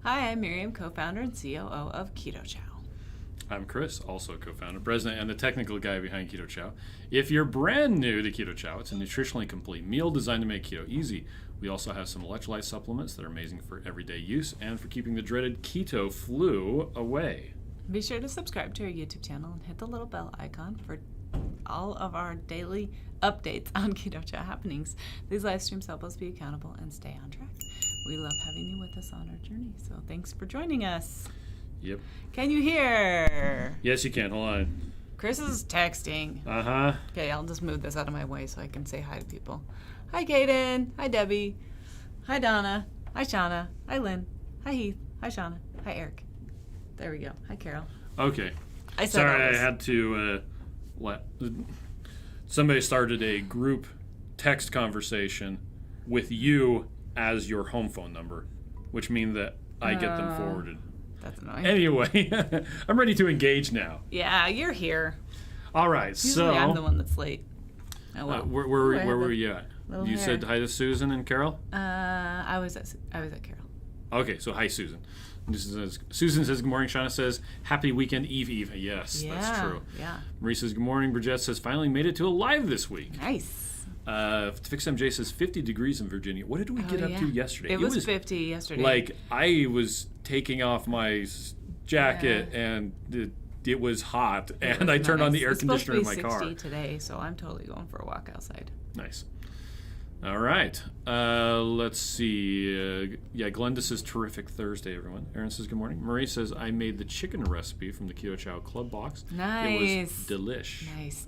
Hi, I'm Miriam, co-founder and COO of Keto Chow. I'm Chris, also co-founder, president, and the technical guy behind Keto Chow. If you're brand new to Keto Chow, it's a nutritionally complete meal designed to make keto easy. We also have some electrolyte supplements that are amazing for everyday use and for keeping the dreaded keto flu away. Be sure to subscribe to our YouTube channel and hit the little bell icon for all of our daily updates on Keto Chow happenings. These live streams help us be accountable and stay on track. We love having you with us on our journey, so thanks for joining us. Yep. Can you hear? Yes, you can. Hold on. Chris is texting. Uh-huh. Okay, I'll just move this out of my way so I can say hi to people. Hi, Kaden. Hi, Debbie. Hi, Donna. Hi, Shauna. Hi, Lynn. Hi, Heath. Hi, Shauna. Hi, Eric. There we go. Hi, Carol. Okay. I said Sorry, always. I had to somebody started a group text conversation with you as your home phone number, which means that I get them forwarded. That's annoying. Anyway, I'm ready to engage now. Yeah, you're here. All right, Usually I'm the one that's late. Oh, well. where were you at? Little You hair. said hi to Susan and Carol? I was at Carol. Okay, so hi, Susan. Susan says, good morning. Shauna says, happy weekend eve. Yes, that's true. Yeah. Marie says, good morning. Bridget says, finally made it to a live this week. Nice. Fix MJ says, 50 degrees in Virginia. What did we get up to yesterday? It was 50 yesterday. Like, I was taking off my jacket and it was hot, and I turned on the air conditioner in my car. It's supposed to be 60 today, so I'm totally going for a walk outside. Nice. All right. Let's see. Glenda says, terrific Thursday, everyone. Erin says, good morning. Marie says, I made the chicken recipe from the Keto Chow Club box. Nice. It was delish. Nice.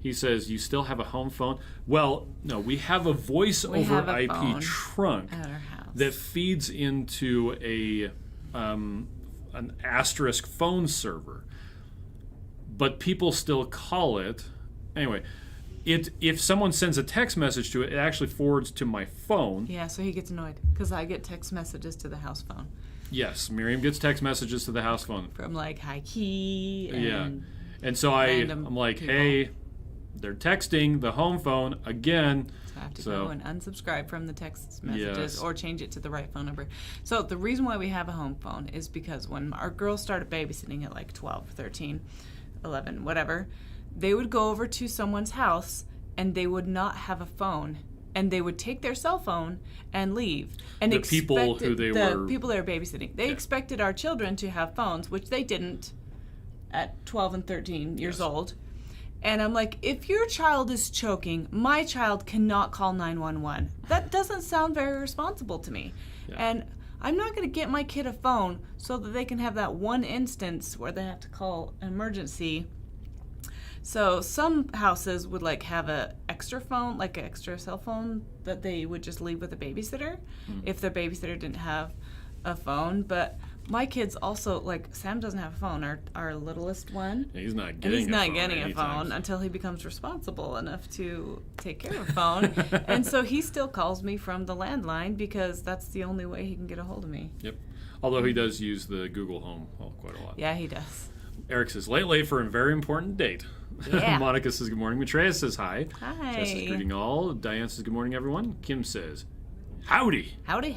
He says, you still have a home phone? Well, no, we have a voice over IP phone trunk at our house that feeds into an asterisk phone server. But people still call it. Anyway, if someone sends a text message to it, it actually forwards to my phone. Yeah, so he gets annoyed because I get text messages to the house phone. Yes, Miriam gets text messages to the house phone. From like High Key and And so I'm like, people. hey, they're texting the home phone again. So I have to go and unsubscribe from the text messages Yes. or change it to the right phone number. So the reason why we have a home phone is because when our girls started babysitting at like 12, 13, 11, whatever, they would go over to someone's house and they would not have a phone. And they would take their cell phone and leave. And The people who they were babysitting. They expected our children to have phones, which they didn't at 12 and 13 years old. And I'm like, if your child is choking, my child cannot call 911. That doesn't sound very responsible to me. Yeah. And I'm not going to get my kid a phone so that they can have that one instance where they have to call an emergency. So some houses would like have a extra phone, like an extra cell phone that they would just leave with a babysitter if their babysitter didn't have a phone. But my kids also, like, Sam doesn't have a phone, our littlest one. He's not And getting he's not a phone getting a anytime phone until he becomes responsible enough to take care of a phone. And so he still calls me from the landline because that's the only way he can get a hold of me. Yep. Although he does use the Google Home quite a lot. Yeah, he does. Eric says, late for a very important date. Yeah. Monica says, good morning. Matreya says, hi. Hi. Jess says, greeting all. Diane says, good morning, everyone. Kim says, howdy. Howdy.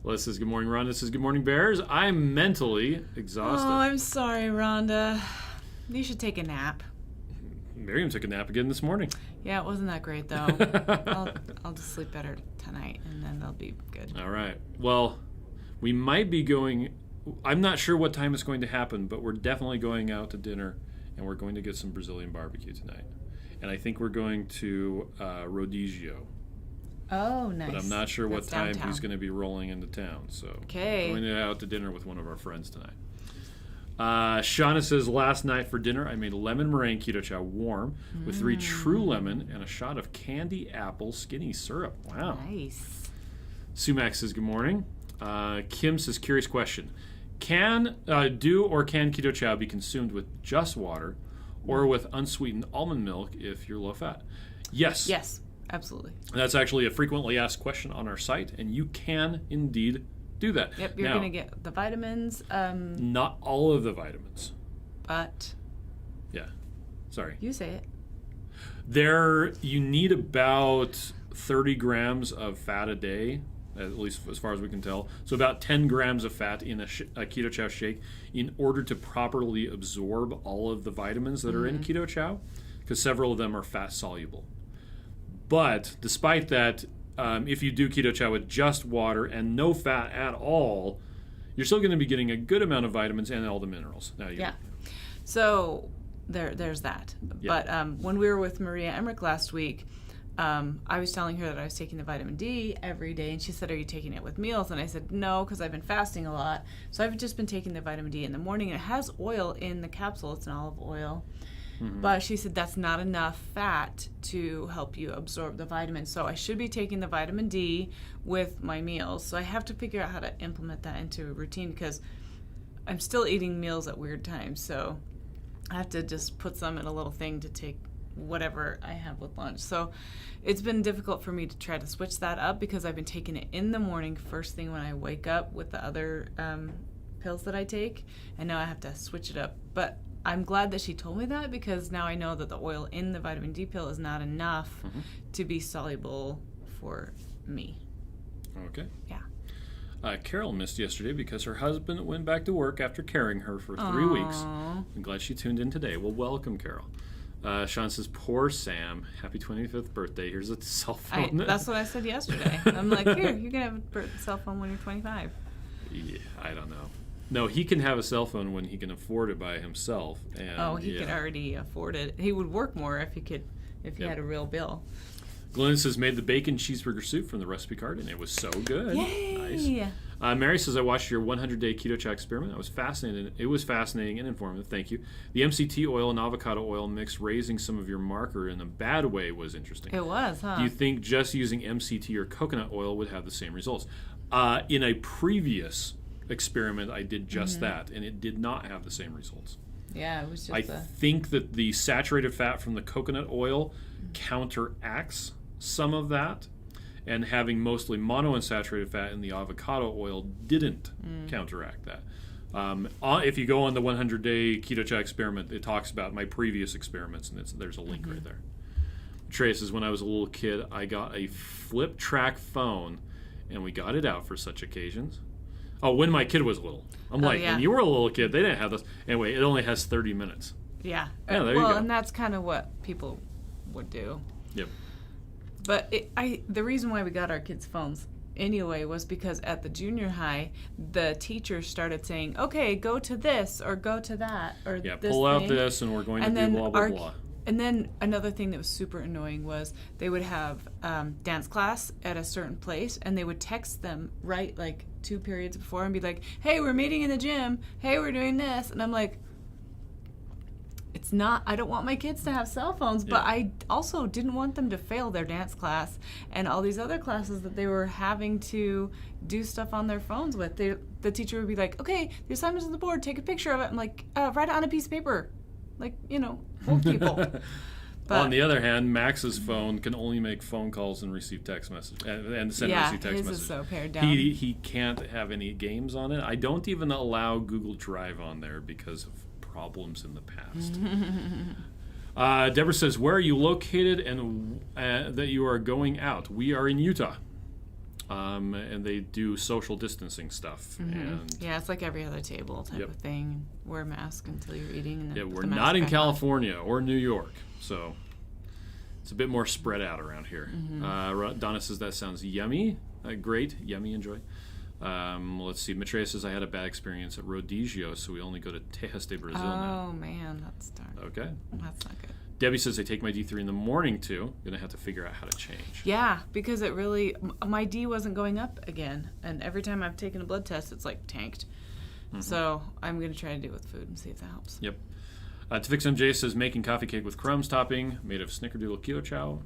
Les says, good morning. Rhonda says, good morning, Bears. I'm mentally exhausted. Oh, I'm sorry, Rhonda. You should take a nap. Miriam took a nap again this morning. Yeah, it wasn't that great, though. I'll just sleep better tonight, and then they'll be good. All right. Well, we might be going... I'm not sure what time it's going to happen, but we're definitely going out to dinner, and we're going to get some Brazilian barbecue tonight. And I think we're going to Rodizio. Oh, nice. But I'm not sure what time downtown. he's going to be rolling into town. So Okay. going out to dinner with one of our friends tonight. Shauna says, last night for dinner, I made lemon meringue keto chow warm with 3 true lemon and a shot of candy apple skinny syrup. Wow. Nice. Sumac says, good morning. Kim says, curious question. Can keto chow be consumed with just water or with unsweetened almond milk if you're low fat? Yes. Yes, absolutely. That's actually a frequently asked question on our site, and you can indeed do that. Yep, you're going to get the vitamins. Not all of the vitamins. But. Yeah. Sorry. You say it. You need about 30 grams of fat a day. at least as far as we can tell. So about 10 grams of fat in a Keto Chow shake in order to properly absorb all of the vitamins that are in Keto Chow, because several of them are fat soluble. But despite that, if you do Keto Chow with just water and no fat at all, you're still going to be getting a good amount of vitamins and all the minerals. Yeah. So there's that. Yeah. But when we were with Maria Emmerich last week, I was telling her that I was taking the vitamin D every day, and she said, "Are you taking it with meals?" And I said, "No, because I've been fasting a lot. So I've just been taking the vitamin D in the morning. And it has oil in the capsule. It's an olive oil." But she said that's not enough fat to help you absorb the vitamins. So I should be taking the vitamin D with my meals. So I have to figure out how to implement that into a routine, because I'm still eating meals at weird times. So I have to just put some in a little thing to take whatever I have with lunch. So it's been difficult for me to try to switch that up, because I've been taking it in the morning first thing when I wake up with the other pills that I take, and now I have to switch it up. But I'm glad that she told me that, because now I know that the oil in the vitamin D pill is not enough to be soluble for me. Okay. Yeah. Carol missed yesterday because her husband went back to work after carrying her for 3 weeks. I'm glad she tuned in today. Well, welcome, Carol. Sean says, "Poor Sam. Happy 25th birthday. Here's a cell phone." That's what I said yesterday. I'm like, here, you can have a cell phone when you're 25. Yeah, I don't know. No, he can have a cell phone when he can afford it by himself. And, he could already afford it. He would work more if he had a real bill. Glenn says, "Made the bacon cheeseburger soup from the recipe card, and it was so good." Yay! Nice. Mary says, "I watched your 100-day Keto Chow experiment. It was fascinating and informative. Thank you. The MCT oil and avocado oil mix raising some of your marker in a bad way was interesting." It was, huh? Do you think just using MCT or coconut oil would have the same results? In a previous experiment, I did just that, and it did not have the same results. Yeah, it was just I think that the saturated fat from the coconut oil counteracts some of that, and having mostly monounsaturated fat in the avocado oil didn't counteract that. If you go on the 100-day Keto Chow experiment, it talks about my previous experiments, and there's a link right there. Trey says, "When I was a little kid, I got a flip track phone, and we got it out for such occasions." Oh, when my kid was little. I'm like, when you were a little kid, they didn't have this. Anyway, it only has 30 minutes. Yeah. Yeah, there you go. And that's kind of what people would do. Yep. But the reason why we got our kids' phones anyway was because at the junior high, the teachers started saying, "Okay, go to this or go to that or this pull out this, and we're going to do blah, blah, blah." And then another thing that was super annoying was they would have dance class at a certain place, and they would text them right like 2 periods before and be like, "Hey, we're meeting in the gym. Hey, we're doing this." And I'm like, it's not, I don't want my kids to have cell phones, but I also didn't want them to fail their dance class and all these other classes that they were having to do stuff on their phones with. The teacher would be like, "Okay, the assignment's on the board, take a picture of it." I'm like, write it on a piece of paper. Like, old people. But on the other hand, Max's phone can only make phone calls and receive text messages and send and receive text his messages. Is so pared down. He can't have any games on it. I don't even allow Google Drive on there because of problems in the past. Deborah says, "Where are you located and that you are going out?" We are in Utah. And they do social distancing stuff. And it's like every other table type of thing. Wear a mask until you're eating. And we're not in California or New York, so it's a bit more spread out around here. Donna says, "That sounds yummy." Great, yummy, enjoy. Let's see. Maitreya says, "I had a bad experience at Rodizio, so we only go to Tejas de Brazil now." Oh, man, that's dark. Okay. That's not good. Debbie says, "I take my D3 in the morning, too. Going to have to figure out how to change." Yeah, because it really, my D wasn't going up again. And every time I've taken a blood test, it's like tanked. So I'm going to try to do it with food and see if that helps. Yep. To Fix MJ says, "Making coffee cake with crumbs topping, made of snickerdoodle Keto Chow,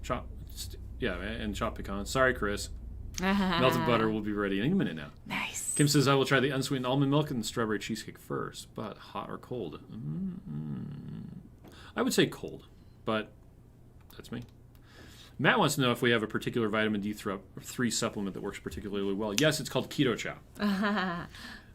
and chopped pecans." Sorry, Chris. Melted butter will be ready any minute now. Nice. Kim says, "I will try the unsweetened almond milk and strawberry cheesecake first, but hot or cold?" I would say cold, but that's me. Matt wants to know if we have a particular vitamin D3 supplement that works particularly well. Yes, it's called Keto Chow.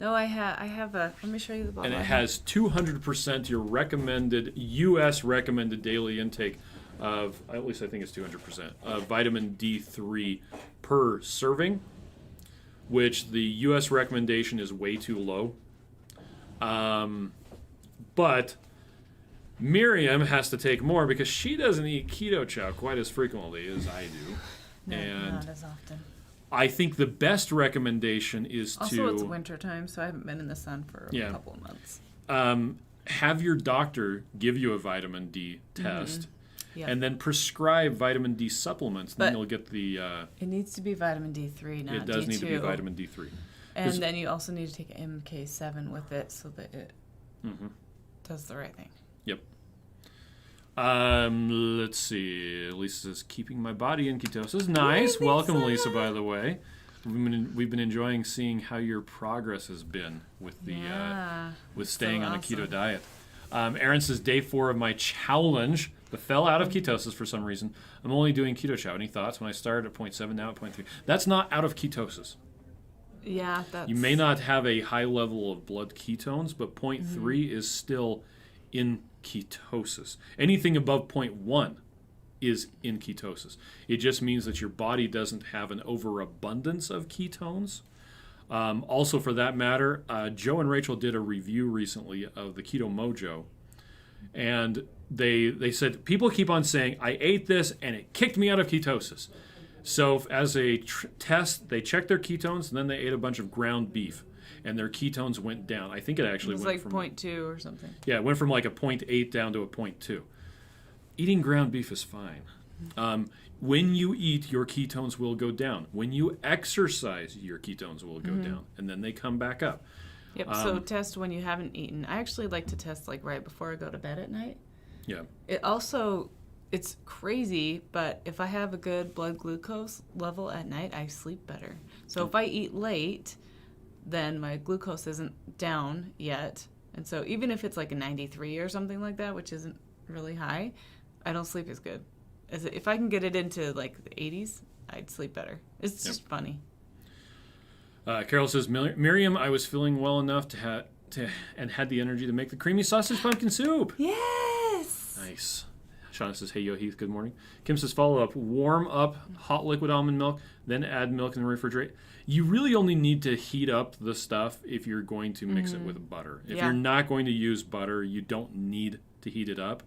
No, I have a, let me show you the bottle. And it has 200% your recommended, U.S. recommended daily intake of, at least I think it's 200%, of vitamin D3 per serving. which the U.S. recommendation is way too low. But Miriam has to take more because she doesn't eat Keto Chow quite as frequently as I do. No, and not as often. I think the best recommendation is Also, it's winter time, so I haven't been in the sun for a couple of months. Have your doctor give you a vitamin D test, and then prescribe vitamin D supplements. Then you'll get the... it needs to be vitamin D3, not D2. It does need to be vitamin D3. And then you also need to take MK7 with it so that it does the right thing. Yep. Let's see. Lisa says, keeping my body in ketosis. Nice. Yay, Welcome, Lisa, by the way. We've been enjoying seeing how your progress has been with the with staying on a keto diet. Aaron says, day 4 of my challenge, but fell out of ketosis for some reason. I'm only doing Keto Chow. Any thoughts? When I started at 0.7, now at 0.3. That's not out of ketosis. Yeah, that's... You may not have a high level of blood ketones, but 0.3 is still in ketosis. Anything above 0.1 is in ketosis. It just means that your body doesn't have an overabundance of ketones. Also, for that matter, Joe and Rachel did a review recently of the Keto Mojo, and they said, people keep on saying, I ate this and it kicked me out of ketosis. So as a test, they checked their ketones, and then they ate a bunch of ground beef, and their ketones went down. I think it actually went like from 0.2 or something. Yeah, it went from like a 0.8 down to a 0.2. Eating ground beef is fine. When you eat, your ketones will go down. When you exercise, your ketones will go down, and then they come back up. Yep, so test when you haven't eaten. I actually like to test like right before I go to bed at night. Yeah. It also, it's crazy, but if I have a good blood glucose level at night, I sleep better. So if I eat late, then my glucose isn't down yet. And so even if it's like a 93 or something like that, which isn't really high, I don't sleep as good. If I can get it into like the 80s, I'd sleep better. It's just funny. Carol says, Miriam, I was feeling well enough and had the energy to make the creamy sausage pumpkin soup. Yes. Nice. Shauna says, hey, yo, Heath, good morning. Kim says, follow up, warm up hot liquid almond milk, then add milk and refrigerate. You really only need to heat up the stuff if you're going to mix it with butter. If you're not going to use butter, you don't need to heat it up.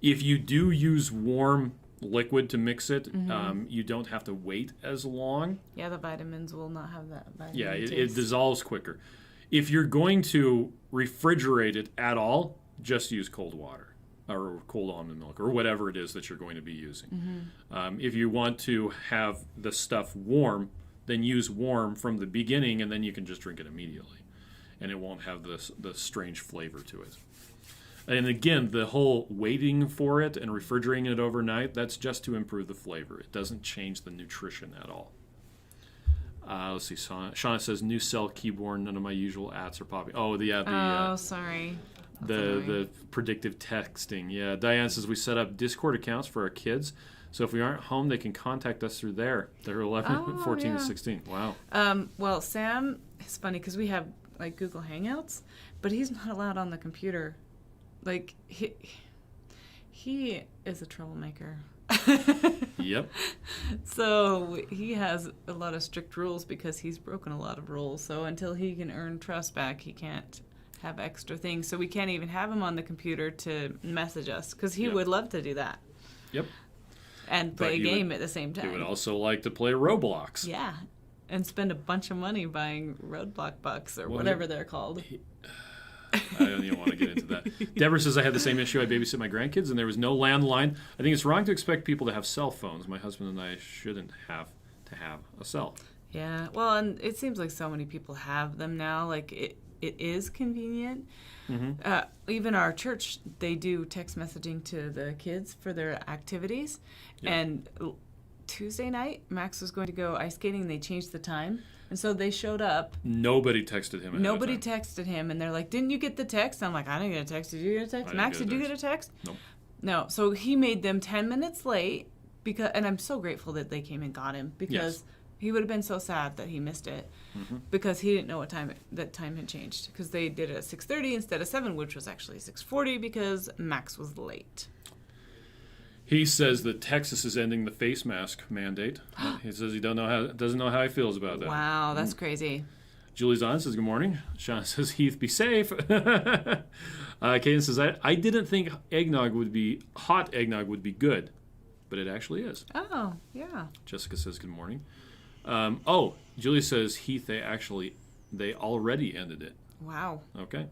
If you do use warm liquid to mix it, you don't have to wait as long. Yeah, the vitamins will not have that vitamin it dissolves quicker. If you're going to refrigerate it at all, just use cold water or cold almond milk or whatever it is that you're going to be using. If you want to have the stuff warm, then use warm from the beginning, and then you can just drink it immediately, and it won't have the strange flavor to it. And again, the whole waiting for it and refrigerating it overnight, that's just to improve the flavor. It doesn't change the nutrition at all. Let's see. Shauna says, new cell keyboard, none of my usual ads are popping. Sorry. The predictive texting. Yeah, Diane says, we set up Discord accounts for our kids. So if we aren't home, they can contact us through there. They're 11, 14, and 16. Wow. Well, Sam, it's funny because we have like Google Hangouts, but he's not allowed on the computer. Like, he is a troublemaker. Yep. So he has a lot of strict rules because he's broken a lot of rules. So until he can earn trust back, he can't have extra things. So we can't even have him on the computer to message us because he would love to do that. Yep. And play a game at the same time. He would also like to play Roblox. Yeah. And spend a bunch of money buying Roadblock bucks or whatever they're called. I don't even want to get into that. Deborah says, I had the same issue. I babysit my grandkids, and there was no landline. I think it's wrong to expect people to have cell phones. My husband and I shouldn't have to have a cell. Yeah. Well, and it seems like so many people have them now. Like, it is convenient. Even our church, they do text messaging to the kids for their activities. Yep. And Tuesday night, Max was going to go ice skating, and they changed the time. And so they showed up. Nobody texted him. Nobody texted him, and they're like, "Didn't you get the text?" I'm like, "I didn't get a text. Did you get a text, Max? Did you get a text?" Nope. No. So he made them 10 minutes late and I'm so grateful that they came and got him because he would have been so sad that he missed it because he didn't know what time that time had changed because they did it at 6:30 instead of 7, which was actually 6:40 because Max was late. He says that Texas is ending the face mask mandate. He says he doesn't know how he feels about that. Wow, that's crazy. Julie's on, says good morning. Sean says, Heath, be safe. Kaden says, I didn't think hot eggnog would be good, but it actually is. Oh, yeah. Jessica says good morning. Julie says, Heath, they already ended it. Wow. Okay.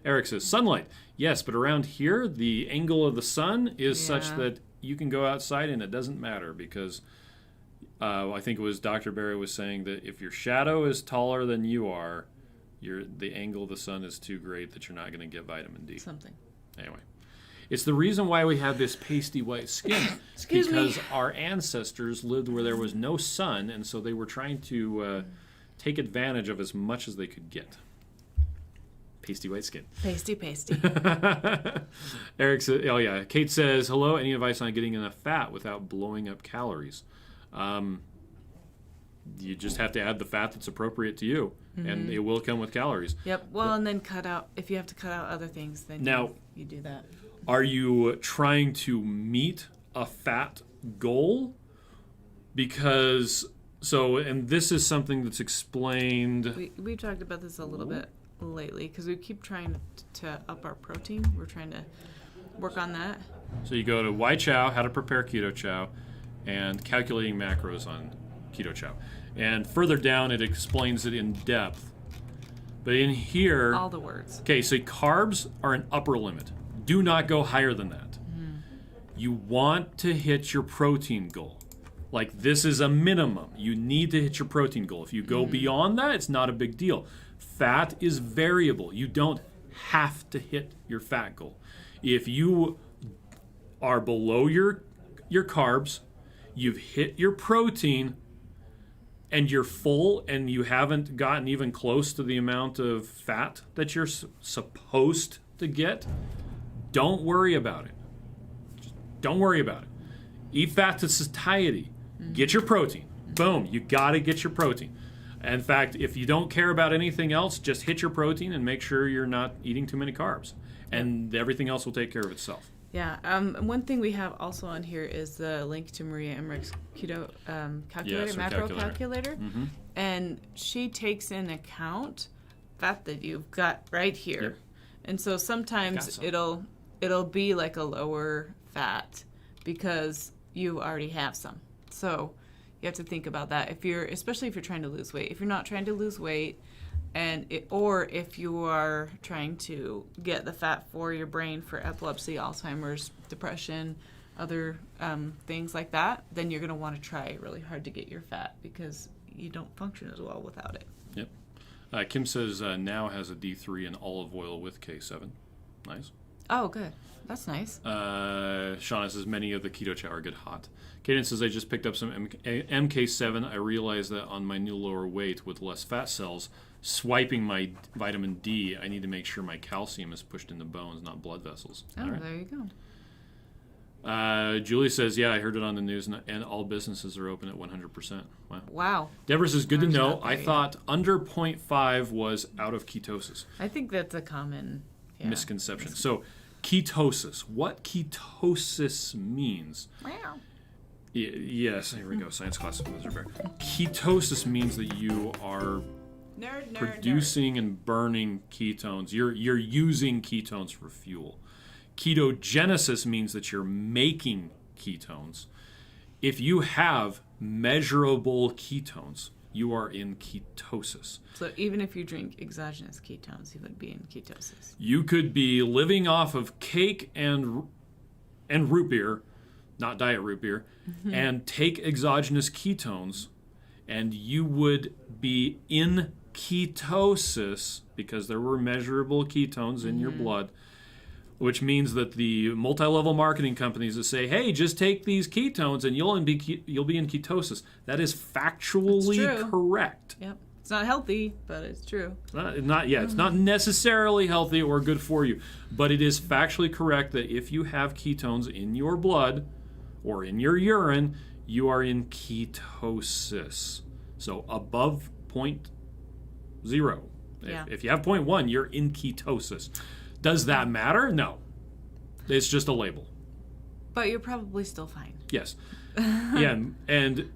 Eric says, sunlight. Yes, but around here, the angle of the sun is such that you can go outside and it doesn't matter because I think it was Dr. Barry was saying that if your shadow is taller than you are, the angle of the sun is too great that you're not going to get vitamin D. Something. Anyway. It's the reason why we have this pasty white skin. Because our ancestors lived where there was no sun, and so they were trying to take advantage of as much as they could get. Pasty white skin. Pasty. Eric says, oh yeah. Kate says, hello, any advice on getting enough fat without blowing up calories? You just have to add the fat that's appropriate to you, and it will come with calories. Yep. Well, and then if you have to cut out other things, then you do that. Are you trying to meet a fat goal? Because, and this is something that's explained. We've talked about this a little bit lately because we keep trying to up our protein. We're trying to work on that. So you go to Why Chow, How to Prepare Keto Chow, and Calculating Macros on Keto Chow. And further down, it explains it in depth. But in here... all the words. Okay, so carbs are an upper limit. Do not go higher than that. You want to hit your protein goal. Like, this is a minimum. You need to hit your protein goal. If you go beyond that, it's not a big deal. Fat is variable. You don't have to hit your fat goal. If you are below your carbs, you've hit your protein, and you're full and you haven't gotten even close to the amount of fat that you're supposed to get, don't worry about it. Just don't worry about it. Eat fat to satiety. Get your protein. Boom. You got to get your protein. In fact, if you don't care about anything else, just hit your protein and make sure you're not eating too many carbs. And everything else will take care of itself. Yeah. One thing we have also on here is the link to Maria Emmerich's keto macro calculator. And she takes in account fat that you've got right here. Yep. And so sometimes it'll be like a lower fat because you already have some. So you have to think about that especially if you're trying to lose weight. If you're not trying to lose weight, or if you are trying to get the fat for your brain for epilepsy, Alzheimer's, depression, other things like that, then you're going to want to try really hard to get your fat because you don't function as well without it. Yep. Kim says now has a D3 in olive oil with K7. Nice. Oh, good. That's nice. Shauna says many of the Keto Chow are good hot. Kaden says I just picked up some MK7. I realized that on my new lower weight with less fat cells, swiping my vitamin D, I need to make sure my calcium is pushed into bones, not blood vessels. Oh, all right. There you go. Julie says, yeah, I heard it on the news, and all businesses are open at 100%. Wow. Deborah says, good to know. I thought under 0.5 was out of ketosis. I think that's a common misconception. So ketosis. What ketosis means? Wow. Yes, here we go. Science class with Mr. Bear. Ketosis means that you are producing and burning ketones. You're using ketones for fuel. Ketogenesis means that you're making ketones. If you have measurable ketones, you are in ketosis. So even if you drink exogenous ketones, you would be in ketosis. You could be living off of cake and root beer, not diet root beer, and take exogenous ketones, and you would be in ketosis because there were measurable ketones in your blood, which means that the multi-level marketing companies that say, hey, just take these ketones and you'll be in ketosis. That is factually correct. Yep. It's not healthy, but it's true. It's not necessarily healthy or good for you, but it is factually correct that if you have ketones in your blood or in your urine, you are in ketosis. So above 0.0. If you have 0.1, you're in ketosis. Does that matter? No. It's just a label. But you're probably still fine. Yes. Yeah, and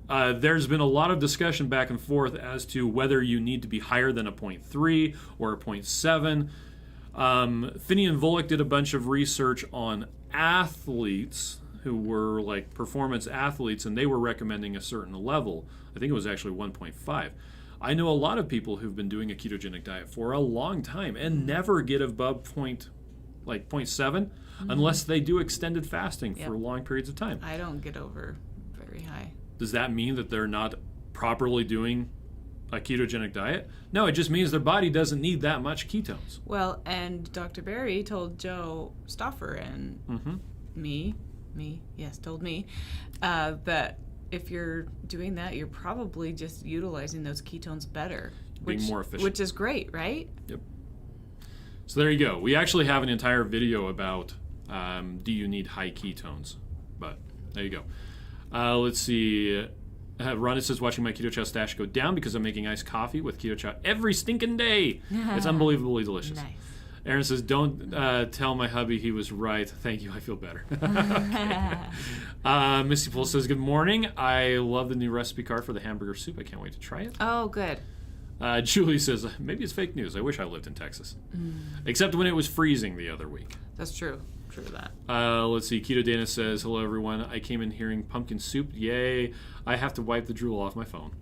there's been a lot of discussion back and forth as to whether you need to be higher than a 0.3 or a 0.7. Finney and Volek did a bunch of research on athletes who were like performance athletes, and they were recommending a certain level. I think it was actually 1.5. I know a lot of people who've been doing a ketogenic diet for a long time and never get above 0.7 unless they do extended fasting for long periods of time. I don't get over very high. Does that mean that they're not properly doing a ketogenic diet? No, it just means their body doesn't need that much ketones. Well, and Dr. Berry told Joe Stoffer and told me that if you're doing that, you're probably just utilizing those ketones better. Being more efficient. Which is great, right? Yep. So there you go. We actually have an entire video about do you need high ketones? But there you go. Let's see. Rhonda says, watching my Keto Chow stash go down because I'm making iced coffee with Keto Chow every stinking day. It's unbelievably delicious. Nice. Aaron says, don't tell my hubby he was right. Thank you, I feel better. Misty Pool says, good morning. I love the new recipe card for the hamburger soup. I can't wait to try it. Oh, good. Julie says, maybe it's fake news. I wish I lived in Texas. Except when it was freezing the other week. That's true. True that. Let's see. Keto Dana says, hello, everyone. I came in hearing pumpkin soup. Yay. I have to wipe the drool off my phone.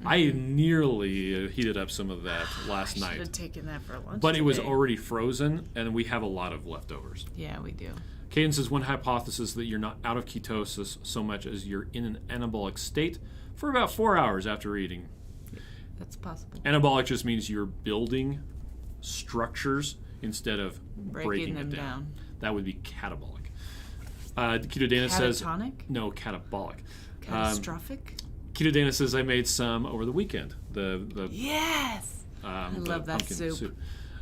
I nearly heated up some of that last night. I should have taken that for lunch But today. it was already frozen, and we have a lot of leftovers. Yeah, we do. Caden says, one hypothesis that you're not out of ketosis so much as you're in an anabolic state for about 4 hours after eating. That's possible. Anabolic just means you're building structures instead of breaking them it down. down. That would be catabolic. Keto Dana says... Catatonic? No, catabolic. Catastrophic? Keto Dana says, I made some over the weekend. Yes! I love that soup.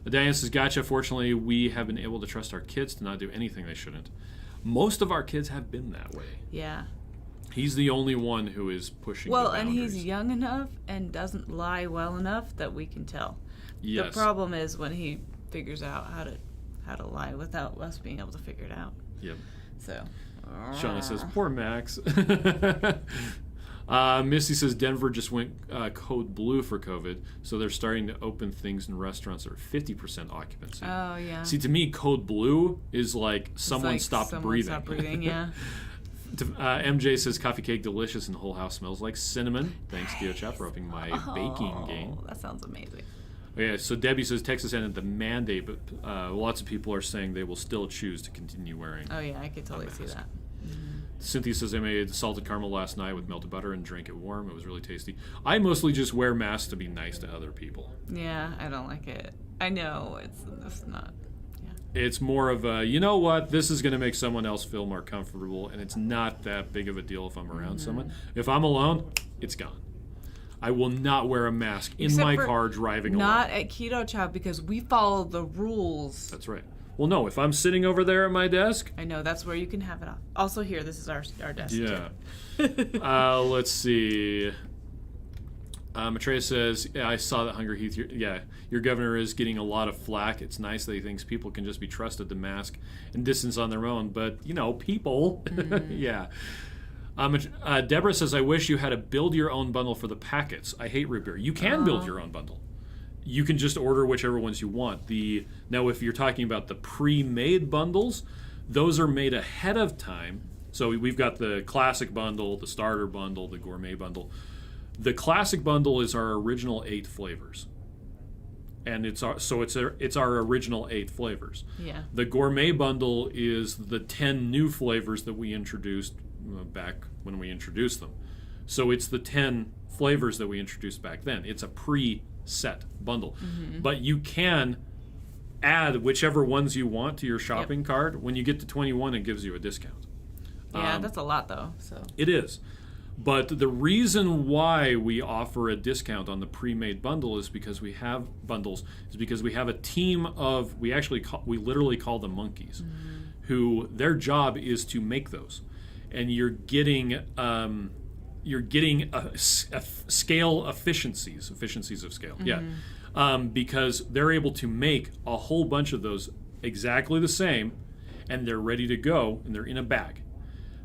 Diana says, gotcha. Fortunately, we have been able to trust our kids to not do anything they shouldn't. Most of our kids have been that way. Yeah. He's the only one who is pushing the and boundaries. he's young enough and doesn't lie well enough that we can tell. Yes. The problem is when he figures out how to lie without us being able to figure it out. Yep. So. Shauna says, poor Max. Misty says Denver just went code blue for COVID, so they're starting to open things in restaurants that are 50% occupancy. Oh, yeah. See, to me, code blue is like someone stopped breathing. Stopped breathing, yeah. MJ says coffee cake delicious and the whole house smells like cinnamon. Thanks, Keto Chow, for upping my baking game. That sounds amazing. Yeah, so Debbie says Texas ended the mandate, but lots of people are saying they will still choose to continue wearing. Oh, yeah, I could totally see that. Cynthia says, I made salted caramel last night with melted butter and drank it warm. It was really tasty. I mostly just wear masks to be nice to other people. Yeah, I don't like it. I know, it's not. Yeah. It's more of a, you know what, this is going to make someone else feel more comfortable, and it's not that big of a deal if I'm around someone. If I'm alone, it's gone. I will not wear a mask in my car driving alone. Not at Keto Chow because we follow the rules. That's right. Well, no, if I'm sitting over there at my desk. I know, that's where you can have it off. Also here, this is our desk. Yeah. Let's see. Matreya says, yeah, I saw that Hunger Heath. Your governor is getting a lot of flack. It's nice that he thinks people can just be trusted to mask and distance on their own. But, people. Yeah. Deborah says, I wish you had a build your own bundle for the packets. I hate root beer. You can build your own bundle. You can just order whichever ones you want. Now, if you're talking about the pre-made bundles, those are made ahead of time. So we've got the classic bundle, the starter bundle, the gourmet bundle. The classic bundle is our original 8 flavors. And it's our original 8 flavors. Yeah. The gourmet bundle is the 10 new flavors that we introduced back when we introduced them. So it's the 10 flavors that we introduced back then. It's a pre-set bundle. But you can add whichever ones you want to your shopping cart. When you get to 21, it gives you a discount. Yeah, that's a lot though. So it is. But the reason why we offer a discount on the pre-made bundle is because we have a team of, we literally call them monkeys, who their job is to make those. And you're getting scale efficiencies of scale. Because they're able to make a whole bunch of those exactly the same, and they're ready to go and they're in a bag.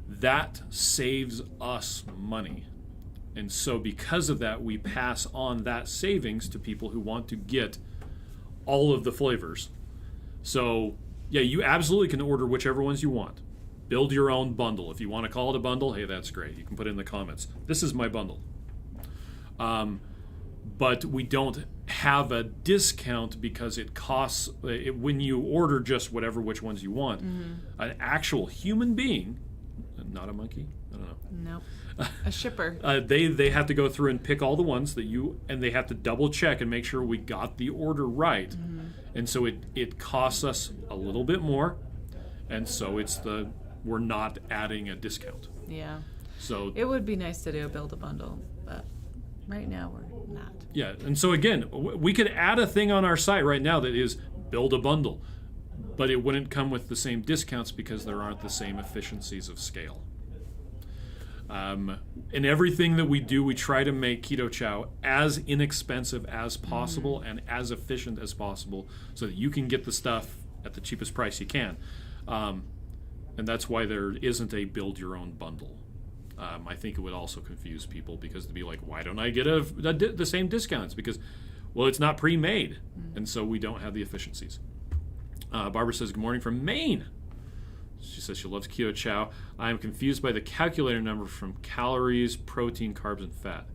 That saves us money. And so because of that, we pass on that savings to people who want to get all of the flavors. So yeah, you absolutely can order whichever ones you want. Build your own bundle. If you want to call it a bundle, hey, that's great. You can put it in the comments. This is my bundle. But we don't have a discount because it costs, when you order just which ones you want, an actual human being, not a monkey, I don't know. Nope. A shipper. They have to go through and pick all the ones and they have to double check and make sure we got the order right. And so it costs us a little bit more, and so we're not adding a discount. Yeah. So it would be nice to build a bundle, but right now we're not. Yeah, and so again, we could add a thing on our site right now that is build a bundle, but it wouldn't come with the same discounts because there aren't the same efficiencies of scale. In everything that we do, we try to make Keto Chow as inexpensive as possible and as efficient as possible so that you can get the stuff at the cheapest price you can. And that's why there isn't a build your own bundle. I think it would also confuse people because they'd be like, why don't I get the same discounts? Because, well, it's not pre-made, and so we don't have the efficiencies. Barbara says, good morning from Maine. She says she loves Keto Chow. I am confused by the calculator number from calories, protein, carbs, and fat.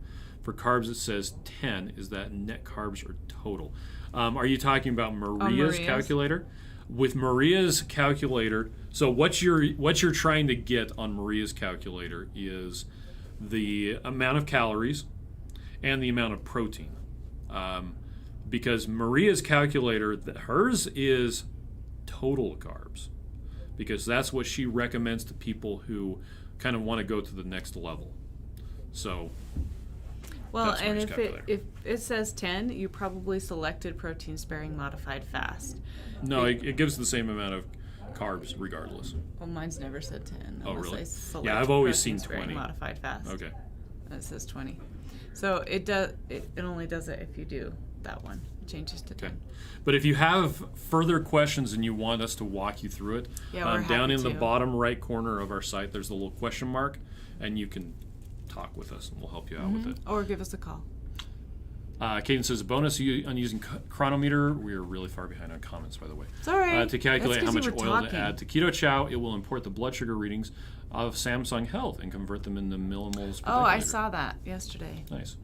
For carbs, it says 10. Is that net carbs or total? Are you talking about Maria's calculator? With Maria's calculator, so what you're trying to get on Maria's calculator is the amount of calories and the amount of protein. Because Maria's calculator, hers is total carbs, because that's what she recommends to people who kind of want to go to the next level. So well, and if it says 10, you probably selected protein sparing modified fast. No, it gives the same amount of carbs regardless. Well, mine's never said 10. Oh, really? Yeah, I've always seen 20. Modified fast. Okay. And it says 20. So it does. It only does it if you do that one. It changes to 10. Okay. But if you have further questions and you want us to walk you through it, down in the bottom right corner of our site, there's the little question mark, and you can talk with us and we'll help you out with it. Or give us a call. Kaden says, bonus on using chronometer. We are really far behind on comments, by the way. It's all right. To calculate how much oil to add to Keto Chow, it will import the blood sugar readings of Samsung Health and convert them into millimoles per deciliter. I saw that yesterday. Nice.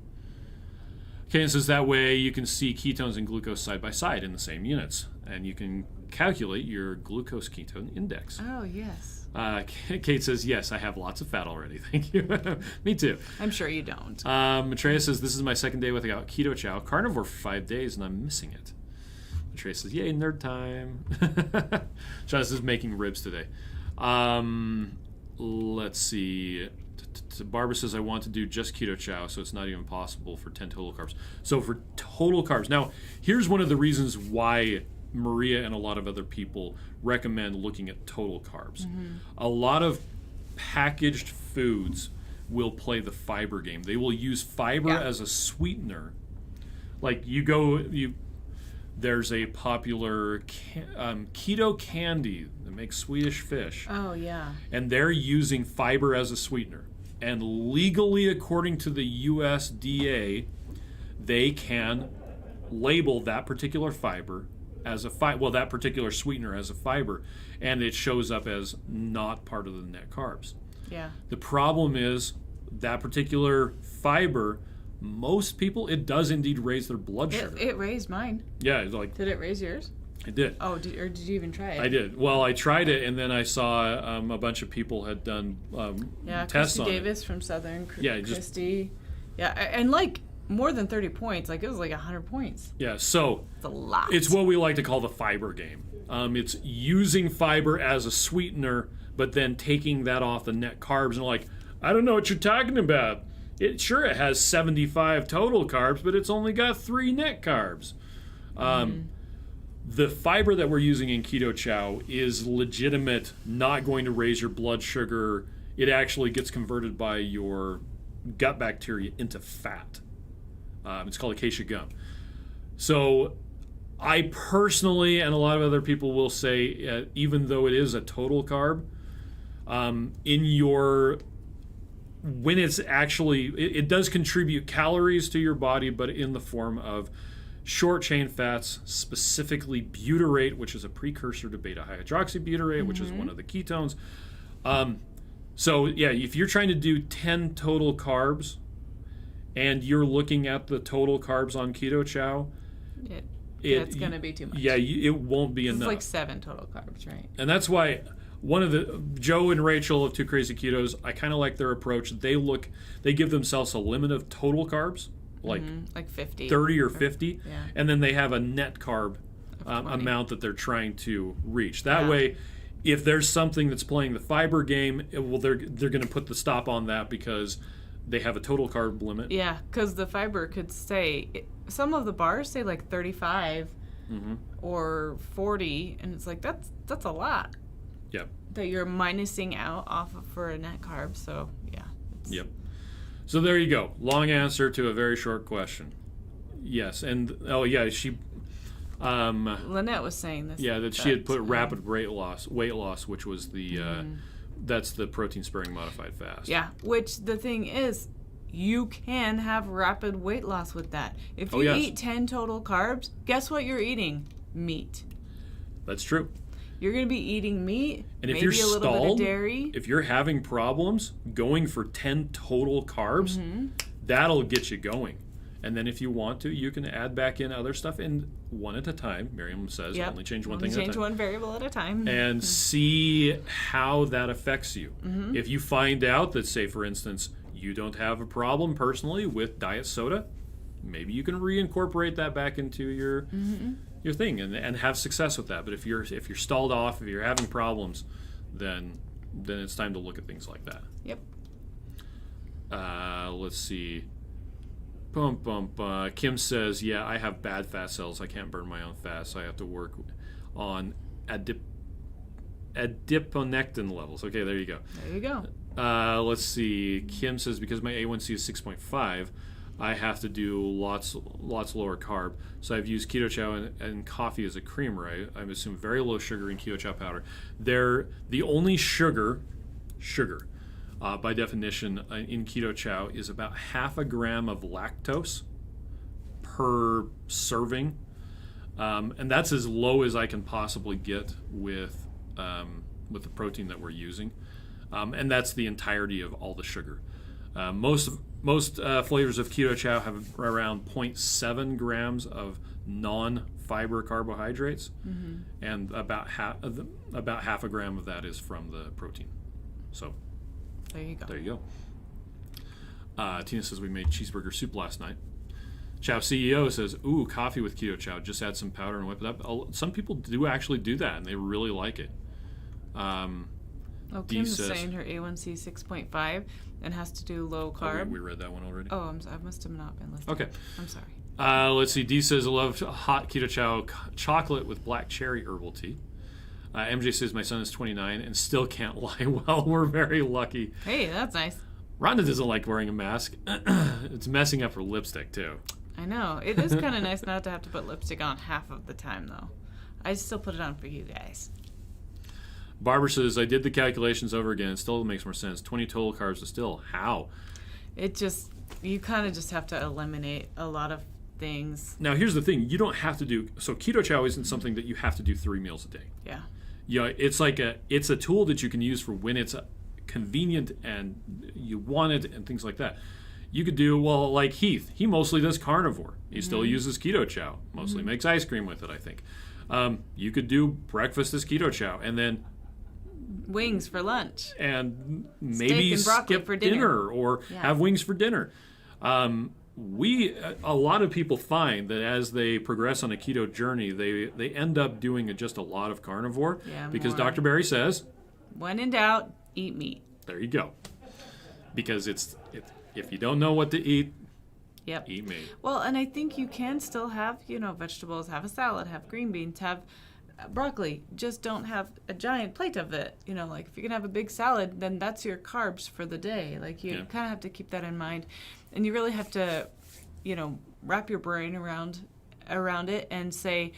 Kaden says, that way you can see ketones and glucose side by side in the same units, and you can calculate your glucose ketone index. Oh, yes. Kate says, yes, I have lots of fat already. Thank you. Me too. I'm sure you don't. Matreya says, this is my second day without Keto Chow. Carnivore for 5 days, and I'm missing it. Matreya says, yay, nerd time. John is making ribs today. Let's see. Barbara says, I want to do just Keto Chow, so it's not even possible for 10 total carbs. So for total carbs. Now, here's one of the reasons why Maria and a lot of other people recommend looking at total carbs. A lot of packaged foods will play the fiber game. They will use fiber as a sweetener. Like there's a popular keto candy that makes Swedish fish. Oh, yeah. And they're using fiber as a sweetener. And legally, according to the USDA, they can label that particular fiber as that particular sweetener as a fiber, and it shows up as not part of the net carbs. Yeah. The problem is that particular fiber, most people, it does indeed raise their blood sugar. It raised mine. Yeah, it's like. Did it raise yours? It did. Oh, did you even try it? I did. Well, I tried it, and then I saw a bunch of people had done tests Christy on Davis it. from Southern. Christy. And like more than 30 points. Like it was like 100 points. Yeah, so it's a lot. It's what we like to call the fiber game. It's using fiber as a sweetener, but then taking that off the net carbs, and like, I don't know what you're talking about. It has 75 total carbs, but it's only got 3 net carbs. The fiber that we're using in Keto Chow is legitimate, not going to raise your blood sugar. It actually gets converted by your gut bacteria into fat. It's called acacia gum. So I personally, and a lot of other people will say, even though it is a total carb, when it's actually, it does contribute calories to your body, but in the form of short chain fats, specifically butyrate, which is a precursor to beta hydroxybutyrate, which is one of the ketones. So yeah, if you're trying to do 10 total carbs and you're looking at the total carbs on Keto Chow, it's going to be too much. Yeah, it won't be enough. It's like 7 total carbs, right? And that's why Joe and Rachel of Two Crazy Ketos, I kind of like their approach. They give themselves a limit of total carbs, like 50, 30 or 50, yeah. and then they have a net carb amount that they're trying to reach. That way, if there's something that's playing the fiber game, they're going to put the stop on that because they have a total carb limit. Yeah, because the fiber could say, some of the bars say like 35 or 40, and it's like, that's a lot. Yep. That you're minusing out off of for a net carb, so yeah. Yep. So there you go. Long answer to a very short question. Yes, and she... Lynette was saying this. Yeah, that she had put rapid weight loss, which was the that's the protein sparing modified fast. Yeah, which the thing is, you can have rapid weight loss with that. If you eat 10 total carbs, guess what you're eating? Meat. That's true. You're going to be eating meat, and if maybe you're a little bit of dairy. If you're having problems, going for 10 total carbs, that'll get you going. And then if you want to, you can add back in other stuff, and one at a time. Miriam says, only change one thing at a time. Change one variable at a time. And see how that affects you. If you find out that, say, for instance, you don't have a problem personally with diet soda, maybe you can reincorporate that back into your thing and have success with that. But if you're stalled off, if you're having problems, then it's time to look at things like that. Yep. Let's see. Kim says, yeah, I have bad fat cells. I can't burn my own fat, so I have to work on adiponectin levels. Okay, there you go. There you go. Let's see. Kim says, because my A1C is 6.5, I have to do lots lower carb. So I've used Keto Chow and coffee as a creamer. I assume very low sugar in Keto Chow powder. They're the only sugar, by definition, in Keto Chow is about half a gram of lactose per serving. And that's as low as I can possibly get with the protein that we're using. And that's the entirety of all the sugar. Most flavors of Keto Chow have around 0.7 grams of non-fiber carbohydrates, and about half a gram of that is from the protein. So there you go. Tina says we made cheeseburger soup last night. Chow CEO says, ooh, coffee with Keto Chow. Just add some powder and whip it up. Some people do actually do that, and they really like it. Kim is saying her A1C 6.5 and has to do low carb. We read that one already. Oh, I must have not been listening. Okay. I'm sorry. Let's see. Dee says, I love hot Keto Chow chocolate with black cherry herbal tea. MJ says, my son is 29 and still can't lie well. We're very lucky. Hey, that's nice. Rhonda doesn't like wearing a mask. It's messing up her lipstick, too. I know. It is kind of nice not to have to put lipstick on half of the time, though. I still put it on for you guys. Barbara says, I did the calculations over again. It still makes more sense. 20 total carbs is still. How? You kind of just have to eliminate a lot of things. Now, here's the thing. You don't have to do, so Keto Chow isn't something that you have to do 3 meals a day. Yeah. It's it's a tool that you can use for when it's convenient and you want it and things like that. You could do, like Heath. He mostly does carnivore. He still uses Keto Chow. Mostly makes ice cream with it, I think. You could do breakfast as Keto Chow and then wings for lunch, and maybe skip for dinner or have wings for dinner. A lot of people find that as they progress on a keto journey, they end up doing just a lot of carnivore because Dr. Berry says, when in doubt, eat meat. There you go. Because if you don't know what to eat, eat meat. Well, and I think you can still have vegetables, have a salad, have green beans, have broccoli. Just don't have a giant plate of it. Like if you can have a big salad, then that's your carbs for the day. Like you kind of have to keep that in mind, and you really have to, wrap your brain around around it and say,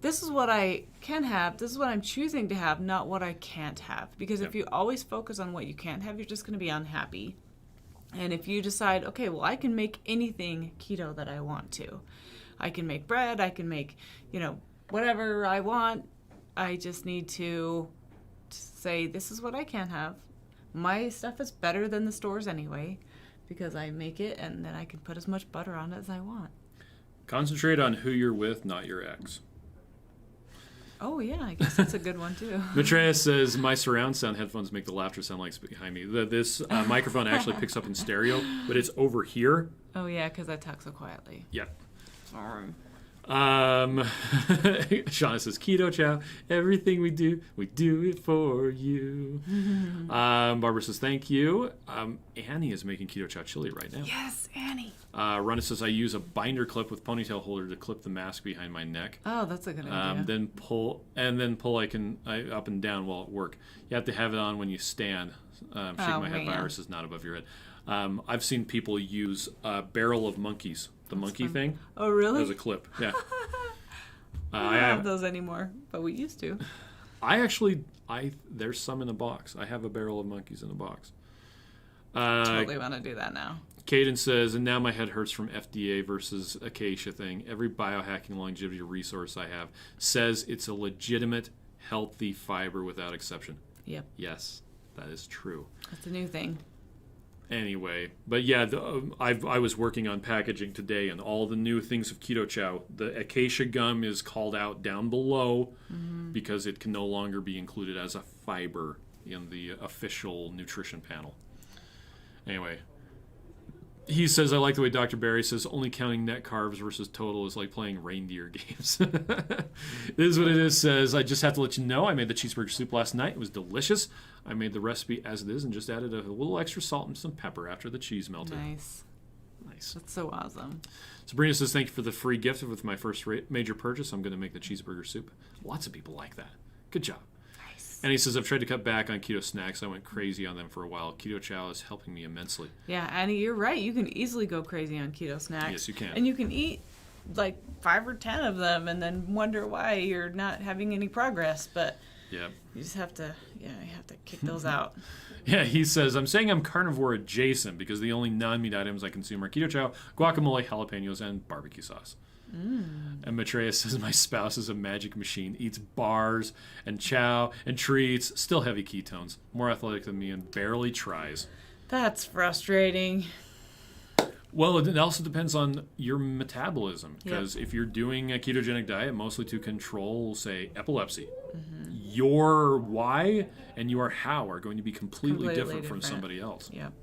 this is what I can have, this is what I'm choosing to have, not what I can't have. Because if you always focus on what you can't have, you're just going to be unhappy. And if you decide, okay, well, I can make anything keto that I want to. I can make bread, I can make, whatever I want. I just need to say, this is what I can have. My stuff is better than the stores anyway, because I make it and then I can put as much butter on it as I want. Concentrate on who you're with, not your ex. Oh, yeah, I guess that's a good one, too. Matreya says, my surround sound headphones make the laughter sound like behind me. This microphone actually picks up in stereo, but it's over here. Oh, yeah, because I talk so quietly. Yeah. Sorry. Shauna says, Keto Chow, everything we do it for you. Barbara says, thank you. Annie is making Keto Chow chili right now. Yes, Annie. Rhonda says, I use a binder clip with ponytail holder to clip the mask behind my neck. Oh, that's a good idea. Then pull I up and down while at work. You have to have it on when you stand. Shake my head, virus is not above your head. I've seen people use a barrel of monkeys. The monkey thing. Oh, really? As a clip, yeah. I don't have those anymore, but we used to. There's some in a box. I have a barrel of monkeys in a box. Totally want to do that now. Caden says, and now my head hurts from FDA versus Acacia thing. Every biohacking longevity resource I have says it's a legitimate, healthy fiber without exception. Yep. Yes, that is true. That's a new thing. Anyway, but yeah, I was working on packaging today, and all the new things of Keto Chow. The acacia gum is called out down below because it can no longer be included as a fiber in the official nutrition panel. Anyway, he says, I like the way Dr. Barry says only counting net carbs versus total is like playing reindeer games. This is what it is. Says, I just have to let you know I made the cheeseburger soup last night. It was delicious. I made the recipe as it is and just added a little extra salt and some pepper after the cheese melted. Nice. That's so awesome. Sabrina says, thank you for the free gift with my first major purchase. I'm going to make the cheeseburger soup. Lots of people like that. Good job. Nice. And he says, I've tried to cut back on keto snacks. I went crazy on them for a while. Keto Chow is helping me immensely. Yeah, Annie, you're right. You can easily go crazy on keto snacks. Yes, you can. And you can eat like 5 or 10 of them and then wonder why you're not having any progress. But yep. You just have to, you have to kick those out. Yeah, he says, I'm saying I'm carnivore adjacent because the only non-meat items I consume are Keto Chow, guacamole, jalapenos, and barbecue sauce. And Matreya says, my spouse is a magic machine, eats bars and chow and treats, still heavy ketones, more athletic than me, and barely tries. That's frustrating. Well, it also depends on your metabolism, because if you're doing a ketogenic diet mostly to control, say, epilepsy, your why and your how are going to be completely different from somebody else. Yep.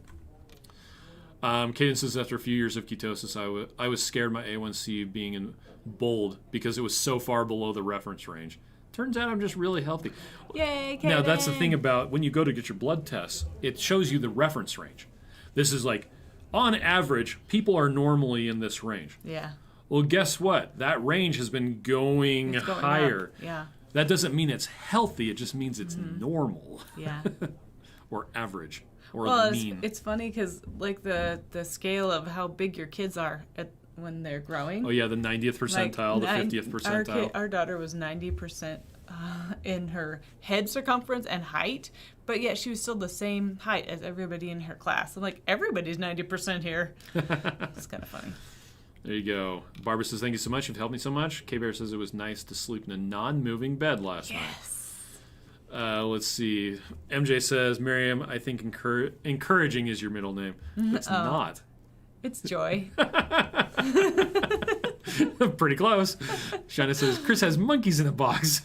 Caden says, after a few years of ketosis, I was scared my A1C being in bold because it was so far below the reference range. Turns out I'm just really healthy. Yay, Caden! Now, that's the thing about when you go to get your blood tests, it shows you the reference range. This is like, on average, people are normally in this range. Yeah. Well, guess what? That range has been going higher. Up. Yeah. That doesn't mean it's healthy. It just means it's normal. Yeah. Or average. Or well, mean. It's funny because like the scale of how big your kids are when they're growing. Oh, yeah, the 90th percentile, like the 50th percentile. Our daughter was 90% in her head circumference and height, but yet she was still the same height as everybody in her class. I'm like, everybody's 90% here. It's kind of funny. There you go. Barbara says, thank you so much. You've helped me so much. K-Bear says it was nice to sleep in a non-moving bed last night. Let's see. MJ says, Miriam, I think encouraging is your middle name. It's not. It's Joy. Pretty close. Shauna says, Chris has monkeys in a box.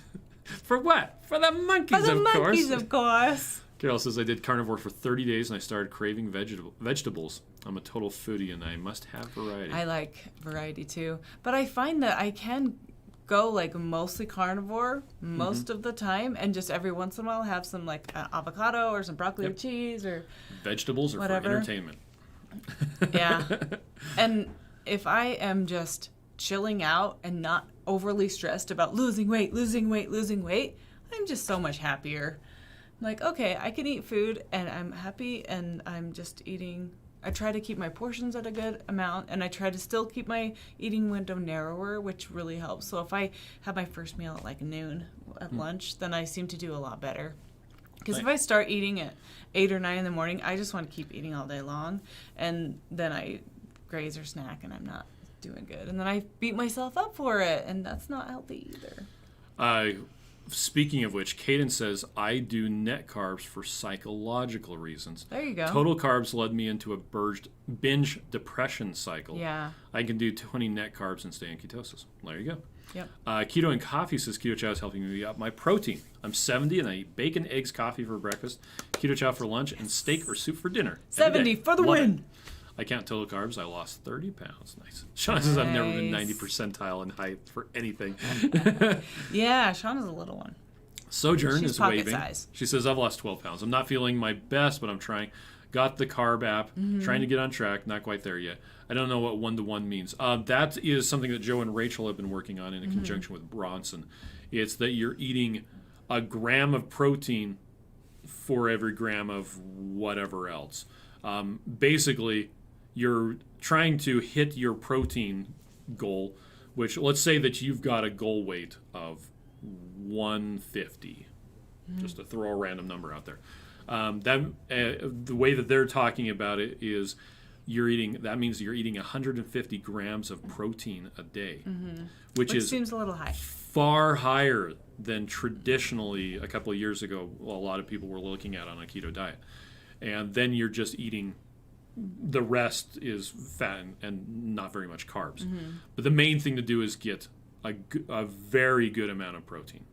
For what? For the monkeys, of course. For the monkeys, of course. Carol says, I did carnivore for 30 days and I started craving vegetables. I'm a total foodie and I must have variety. I like variety too. But I find that I can go like mostly carnivore most of the time, and just every once in a while have some like avocado or some broccoli or cheese or vegetables are whatever. For entertainment. Yeah. And if I am just chilling out and not overly stressed about losing weight, I'm just so much happier. I'm like, okay, I can eat food and I'm happy and I'm just eating I try to keep my portions at a good amount, and I try to still keep my eating window narrower, which really helps. So if I have my first meal at like noon at lunch, then I seem to do a lot better. Because if I start eating at 8 or 9 in the morning, I just want to keep eating all day long, and then I graze or snack, and I'm not doing good. And then I beat myself up for it, and that's not healthy either. Speaking of which, Caden says, I do net carbs for psychological reasons. There you go. Total carbs led me into a binge depression cycle. Yeah. I can do 20 net carbs and stay in ketosis. There you go. Yep. Keto and Coffee says, Keto Chow is helping me up my protein. I'm 70 and I eat bacon, eggs, coffee for breakfast, Keto Chow for lunch, and steak or soup for dinner. 70 for the win. I count total carbs. I lost 30 pounds. Nice. Sean says I've never been 90 percentile in height for anything. Yeah, Sean is a little one. Sojourn She's is pocket waving. size. She says, I've lost 12 pounds. I'm not feeling my best, but I'm trying. Got the carb app. Trying to get on track. Not quite there yet. I don't know what 1-to-1 means. That is something that Joe and Rachel have been working on in conjunction with Bronson. It's that you're eating a gram of protein for every gram of whatever else. Basically, you're trying to hit your protein goal, which let's say that you've got a goal weight of 150, just to throw a random number out there. The way that they're talking about it is that means you're eating 150 grams of protein a day, which seems a little high. Far higher than traditionally a couple of years ago a lot of people were looking at on a keto diet. And then you're just eating, the rest is fat and not very much carbs. But the main thing to do is get a very good amount of protein,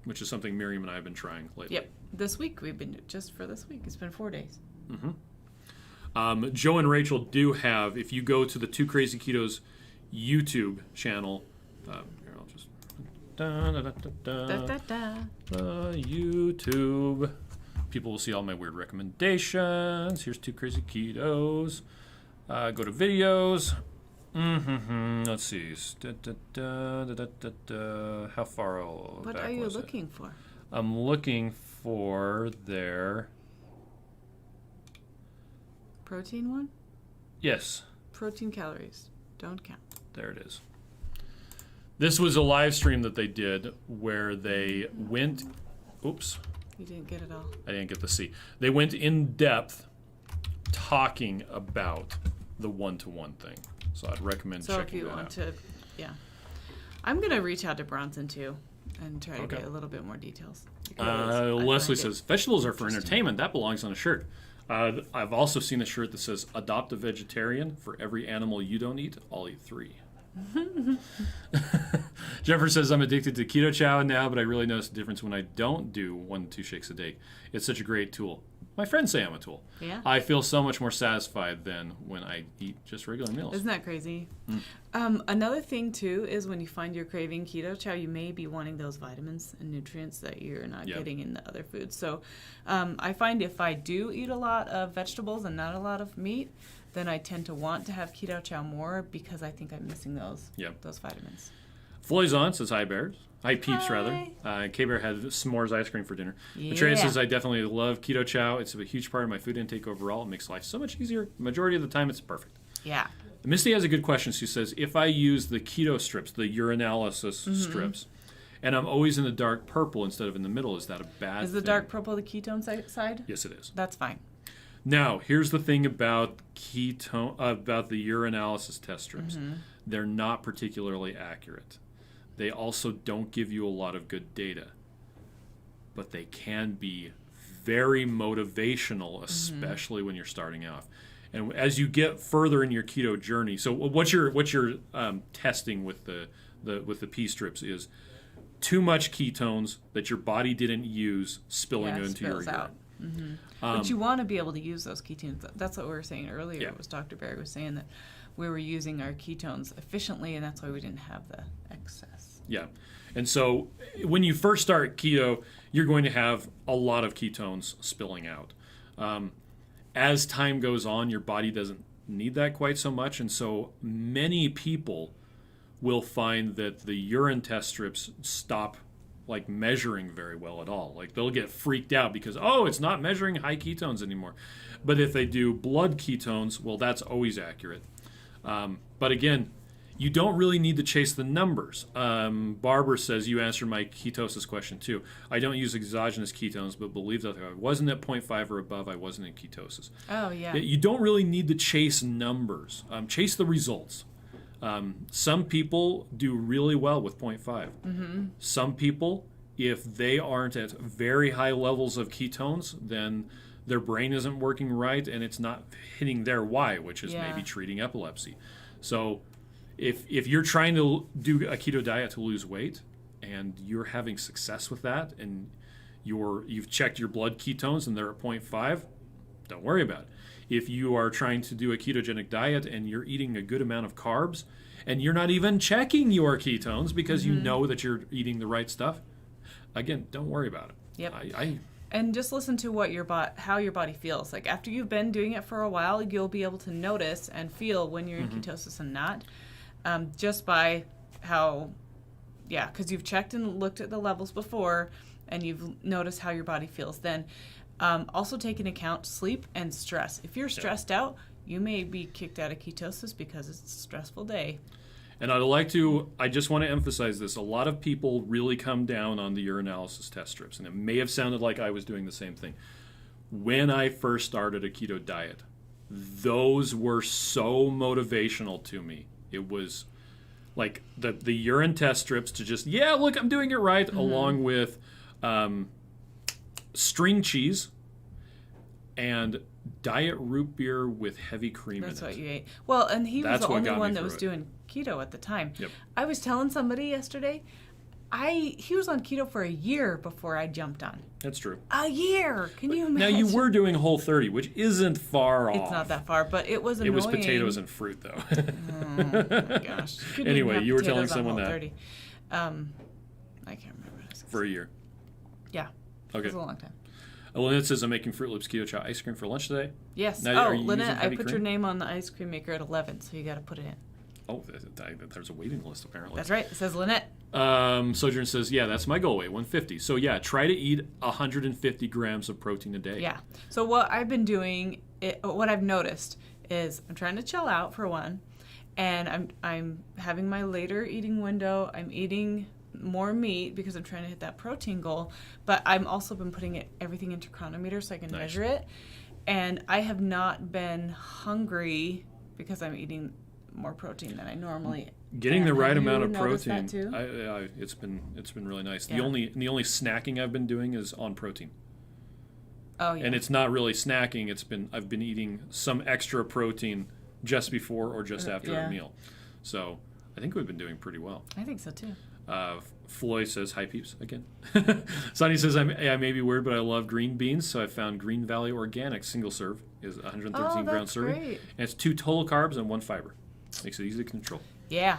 which is something Miriam and I have been trying lately. Yep. This week, just for this week, it's been 4 days. Joe and Rachel do have, if you go to the Two Crazy Ketos YouTube channel, here I'll just, YouTube. People will see all my weird recommendations. Here's Two Crazy Ketos. Go to videos. Let's see. How far What back are you was it? looking for? I'm looking for their... Protein one? Yes. Protein calories. Don't count. There it is. This was a live stream that they did where they went... Oops. You didn't get it all. I didn't get to see. They went in depth talking about the 1-to-1 thing. So I'd recommend So if checking you that want out. to, yeah. I'm going to reach out to Bronson too and try to Okay. get a little bit more details. because I Leslie find it says, vegetables are for interesting. entertainment. That belongs on a shirt. I've also seen a shirt that says, adopt a vegetarian. For every animal you don't eat, I'll eat 3. Jennifer says, I'm addicted to Keto Chow now, but I really notice the difference when I don't do 1 to 2 shakes a day. It's such a great tool. My friends say I'm a tool. Yeah. I feel so much more satisfied than when I eat just regular meals. Isn't that crazy? Another thing, too, is when you find you're craving Keto Chow, you may be wanting those vitamins and nutrients that you're not getting in the other foods. So I find if I do eat a lot of vegetables and not a lot of meat, then I tend to want to have Keto Chow more because I think I'm missing those vitamins. Floyzon says, hi, Bears. Hi, Peeps, Hi. rather. K-Bear had s'mores ice cream for dinner. Yeah. Matrena says, I definitely love Keto Chow. It's a huge part of my food intake overall. It makes life so much easier. Majority of the time, it's perfect. Yeah. Misty has a good question. She says, if I use the keto strips, the urinalysis strips, and I'm always in the dark purple instead of in the middle, is that a bad thing? Is the dark purple the ketone side? Yes, it is. That's fine. Now, here's the thing about about the urinalysis test strips. They're not particularly accurate. They also don't give you a lot of good data, but they can be very motivational, especially when you're starting off. And as you get further in your keto journey, so what you're testing with the P strips is too much ketones that your body didn't use spilling into your urine. out. But you want to be able to use those ketones. That's what we were saying earlier. Yeah. Was Dr. Berry was saying that we were using our ketones efficiently, and that's why we didn't have the excess. Yeah. And so when you first start keto, you're going to have a lot of ketones spilling out. As time goes on, your body doesn't need that quite so much. And so many people will find that the urine test strips stop like measuring very well at all. Like they'll get freaked out because, oh, it's not measuring high ketones anymore. But if they do blood ketones, well, that's always accurate. But again, you don't really need to chase the numbers. Barbara says, you answered my ketosis question too. I don't use exogenous ketones, but believe that if I wasn't at 0.5 or above, I wasn't in ketosis. Oh, yeah. You don't really need to chase numbers. Chase the results. Some people do really well with 0.5. Mm-hmm. Some people, if they aren't at very high levels of ketones, then their brain isn't working right and it's not hitting their why, which is maybe treating epilepsy. So if you're trying to do a keto diet to lose weight and you're having success with that and you've checked your blood ketones and they're at 0.5, don't worry about it. If you are trying to do a ketogenic diet and you're eating a good amount of carbs and you're not even checking your ketones because you know that you're eating the right stuff, again, don't worry about it. Yep. And just listen to how your body feels. Like after you've been doing it for a while, you'll be able to notice and feel when you're in ketosis and not, just by how, because you've checked and looked at the levels before and you've noticed how your body feels then. Also take into account sleep and stress. If you're stressed out, you may be kicked out of ketosis because it's a stressful day. And I just want to emphasize this. A lot of people really come down on the urinalysis test strips, and it may have sounded like I was doing the same thing. When I first started a keto diet, those were so motivational to me. It was like the urine test strips to just, look, I'm doing it right, along with string cheese and diet root beer with heavy cream in it. That's what you ate. Well, and he was the only one that was doing keto at the time. Yep. I was telling somebody yesterday, he was on keto for a year before I jumped on. That's true. A year! Can you imagine? Now, you were doing Whole30, which isn't far off. It's not that far, but it was annoying. It was potatoes and fruit, though. Oh, my gosh. Anyway, you were telling someone that. I can't remember what I was for a year. Yeah. Okay. It was a long time. Lynette says, I'm making Fruit Loops Keto Chow ice cream for lunch today. Yes. Now, Lynette, I put your name on the ice cream maker at 11, so you got to put it in. Oh, there's a waiting list, apparently. That's right. It says Lynette. Sojourn says, that's my goal weight, 150. So, try to eat 150 grams of protein a day. Yeah. So what I've been doing, what I've noticed is I'm trying to chill out, for one, and I'm having my later eating window. I'm eating more meat because I'm trying to hit that protein goal, but I've also been putting everything into chronometer so I can measure it, and I have not been hungry because I'm eating more protein than I normally getting the right amount of protein. That too? It's been really nice. The only snacking I've been doing is on protein. Oh yeah. And it's not really snacking. I've been eating some extra protein just before or just after a meal. So I think we've been doing pretty well. I think so too. Floyd says, hi peeps, again. Sonny says, I may be weird, but I love green beans, so I found Green Valley Organic single serve is 113 ground serving. Great. And it's 2 total carbs and 1 fiber. Makes it easy to control. Yeah.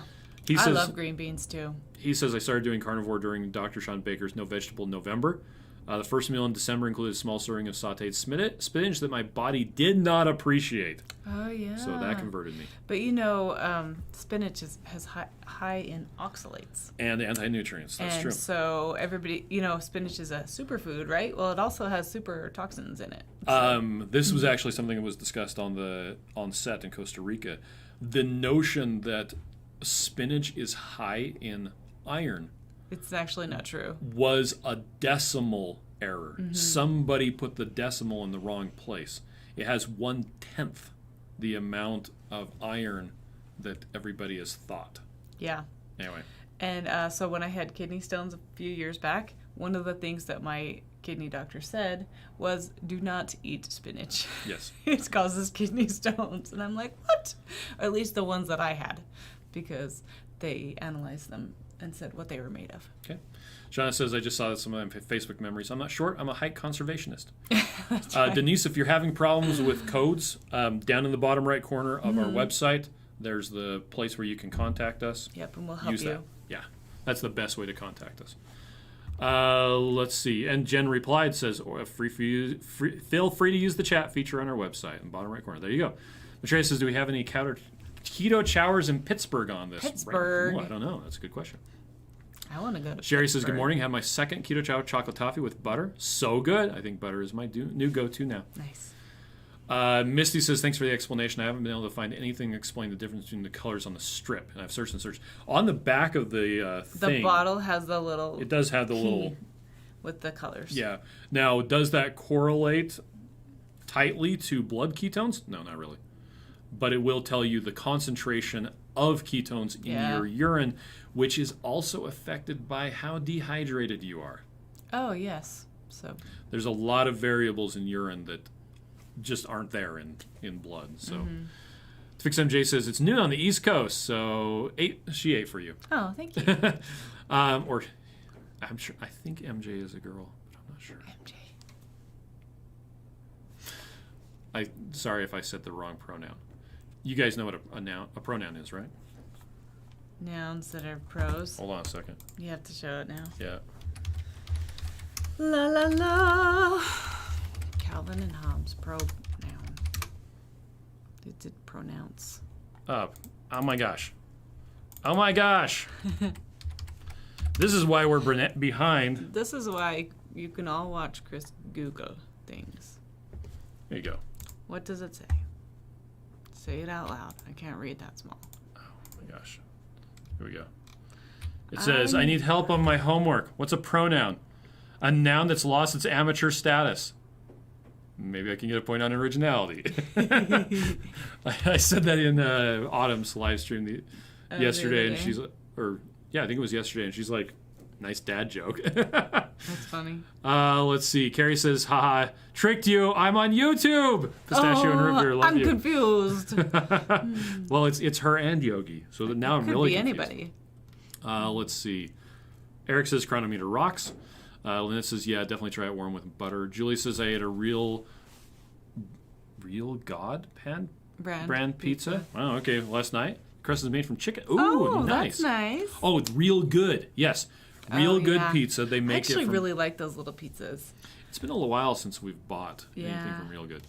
I love green beans too. He says, I started doing carnivore during Dr. Sean Baker's No Vegetable November. The first meal in December included a small serving of sautéed spinach that my body did not appreciate. Oh, yeah. So that converted me. But spinach has high in oxalates. And anti-nutrients, that's true. And so everybody, spinach is a superfood, right? Well, it also has super toxins in it. So. This was actually something that was discussed on set in Costa Rica. The notion that spinach is high in iron. It's actually not true. Was a decimal error. Mm-hmm. Somebody put the decimal in the wrong place. It has 1/10 the amount of iron that everybody has thought. Yeah. Anyway. And so when I had kidney stones a few years back, one of the things that my kidney doctor said was, do not eat spinach. Yes. It causes kidney stones. And I'm like, what? Or at least the ones that I had, because they analyzed them and said what they were made of. Okay. Shauna says, I just saw some of my Facebook memories. I'm not short. I'm a hike conservationist. That's right. Denise, if you're having problems with codes, down in the bottom right corner of our website, there's the place where you can contact us. Yep, and we'll help Use you. That. Yeah, that's the best way to contact us. Let's see. And Jen replied, says, feel free to use the chat feature on our website in the bottom right corner. There you go. Matrey says, do we have any keto chowers in Pittsburgh on this? Pittsburgh. I don't know. That's a good question. I want to go to Sherry says, good Pittsburgh. morning. Have my second Keto Chow chocolate toffee with butter. So good. I think butter is my new go-to now. Nice. Misty says, thanks for the explanation. I haven't been able to find anything to explain the difference between the colors on the strip. And I've searched and searched. On the back of the thing. The bottle has the little... It does have the little... With the colors. Yeah. Now, does that correlate tightly to blood ketones? No, not really. But it will tell you the concentration of ketones in your urine, which is also affected by how dehydrated you are. Oh, yes. So there's a lot of variables in urine that just aren't there in blood. So Fix MJ says it's noon on the East Coast, so she ate for you. Oh, thank you. Or I'm sure, I think MJ is a girl, but I'm not sure. MJ. Sorry if I said the wrong pronoun. You guys know what a pronoun is, right? Nouns that are pros. Hold on a second. You have to show it now. Yeah. La la la. Calvin and Hobbes, pronoun. It did pronounce. Oh my gosh. Oh my gosh. This is why we're behind. This is why you can all watch Chris Google things. There you go. What does it say? Say it out loud. I can't read that small. Oh my gosh. Here we go. It says, I need help on my homework. What's a pronoun? A noun that's lost its amateur status. Maybe I can get a point on originality. I said that in Autumn's live stream yesterday, and she's, I think it was yesterday, and she's like, nice dad joke. That's funny. Let's see. Carrie says, haha, tricked you. I'm on YouTube. Pistachio and root beer. Love I'm you. confused. Well, it's her and Yogi. So that now I'm really confused. Could be anybody. Let's see. Eric says chronometer rocks. Lynette says, yeah, definitely try it warm with butter. Julie says, I ate a real God brand pizza. Oh, okay. Last night. Crust is made from chicken. Ooh, nice. That's nice. Oh, it's real good. Yes. Real good pizza. They make I actually it from, really like those little pizzas. It's been a little while since we've bought anything from Real Good.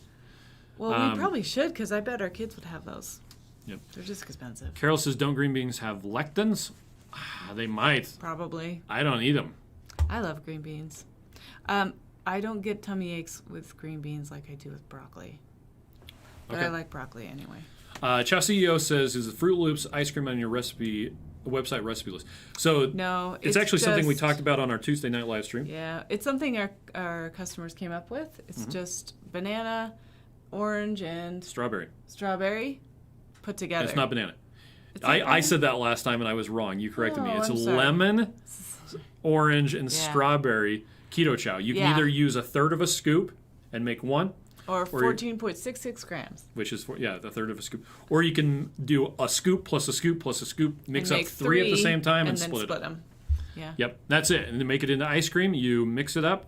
Well, we probably should, because I bet our kids would have those. Yep. They're just expensive. Carol says, don't green beans have lectins? They might. Probably. I don't eat them. I love green beans. I don't get tummy aches with green beans like I do with broccoli. But I like broccoli anyway. Chow CEO says, is the Fruit Loops ice cream on your website recipe list? So no, it's actually something we talked about on our Tuesday night live stream. Yeah, it's something our customers came up with. It's just banana, orange, and Strawberry put together. It's not banana. I said that last time and I was wrong. You corrected me. It's lemon, orange, and strawberry Keto Chow. You can either use a third of a scoop and make one. Or 14.66 grams. Which is, the third of a scoop. Or you can do a scoop plus a scoop plus a scoop, mix up three at the same time, and split them. Yeah. Yep, that's it. And then make it into ice cream. You mix it up,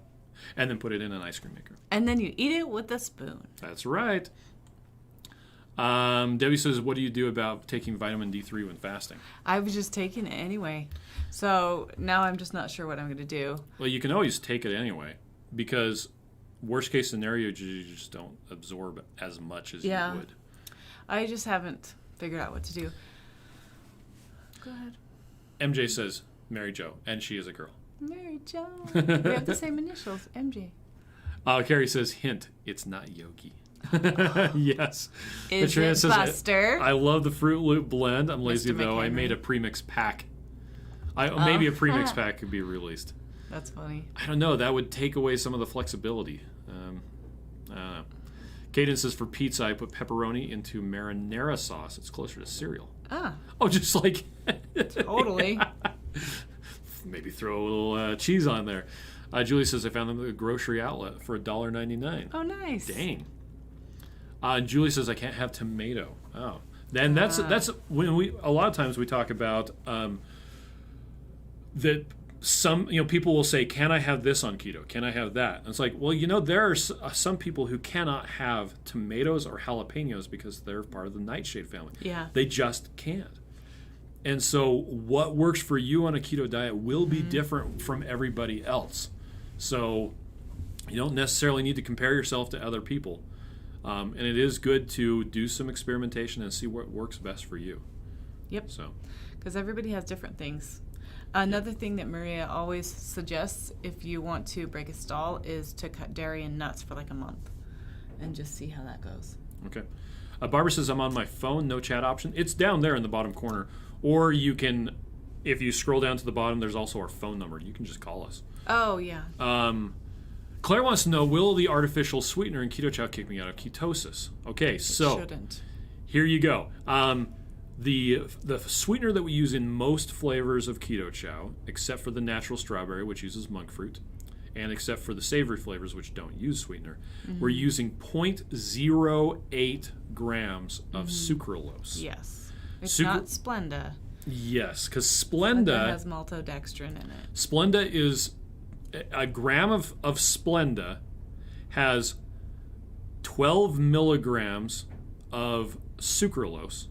and then put it in an ice cream maker. And then you eat it with a spoon. That's right. Debbie says, what do you do about taking vitamin D3 when fasting? I was just taking it anyway. So now I'm just not sure what I'm going to do. Well, you can always take it anyway, because worst case scenario, you just don't absorb as much as you would. I just haven't figured out what to do. Go ahead. MJ says, Mary Jo, and she is a girl. Mary Jo. We have the same initials, MJ. Carrie says, hint, it's not Yogi. Yes. Is it says, Buster? I love the Fruit Loop blend. I'm lazy though. I made a premix pack. Maybe a premix pack could be released. That's funny. I don't know. That would take away some of the flexibility. I don't know. Caden says, for pizza, I put pepperoni into marinara sauce. It's closer to cereal. Oh, just like... Totally. Maybe throw a little cheese on there. Julie says, I found them at a grocery outlet for $1.99. Oh, nice. Dang. Julie says, I can't have tomato. Oh. Then that's when a lot of times we talk about that some people will say, can I have this on keto? Can I have that? And it's like, well, there are some people who cannot have tomatoes or jalapenos because they're part of the nightshade family. Yeah. They just can't. And so what works for you on a keto diet will be different from everybody else. So you don't necessarily need to compare yourself to other people. And it is good to do some experimentation and see what works best for you. Yep. So, because everybody has different things. Another thing that Maria always suggests if you want to break a stall is to cut dairy and nuts for like a month and just see how that goes. Okay. Barbara says, I'm on my phone, no chat option. It's down there in the bottom corner. Or you can, if you scroll down to the bottom, there's also our phone number. You can just call us. Oh, yeah. Claire wants to know, will the artificial sweetener in Keto Chow kick me out of ketosis? Okay, so Shouldn't. here you go. The sweetener that we use in most flavors of Keto Chow, except for the natural strawberry, which uses monk fruit, and except for the savory flavors, which don't use sweetener, we're using 0.08 grams of sucralose. Yes. It's not Splenda. Yes, because Splenda has maltodextrin in it. Splenda is a gram of Splenda has 12 milligrams of sucralose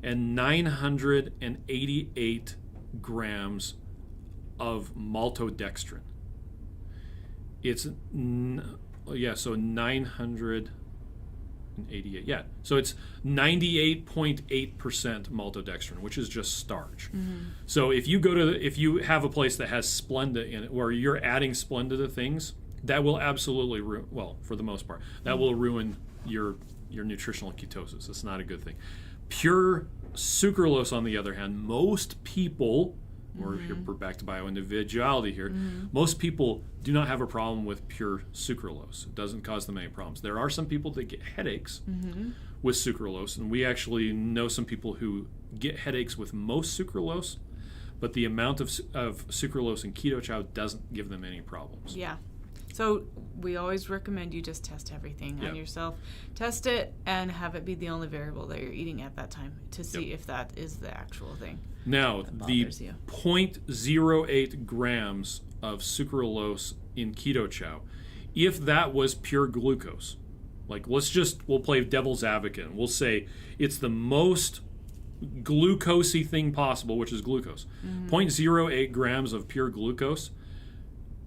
and 988 grams of maltodextrin. It's so 988. Yeah, so it's 98.8% maltodextrin, which is just starch. So if you have a place that has Splenda in it, where you're adding Splenda to things, that will absolutely for the most part, that will ruin your nutritional ketosis. It's not a good thing. Pure sucralose, on the other hand, most people, we're back to bioindividuality here, most people do not have a problem with pure sucralose. It doesn't cause them any problems. There are some people that get headaches with sucralose, and we actually know some people who get headaches with most sucralose, but the amount of sucralose in Keto Chow doesn't give them any problems. Yeah. So we always recommend you just test everything on yourself. Test it and have it be the only variable that you're eating at that time to see if that is the actual thing. Now, the 0.08 grams of sucralose in Keto Chow, if that was pure glucose, like we'll play devil's advocate and we'll say it's the most glucosey thing possible, which is glucose. 0.08 grams of pure glucose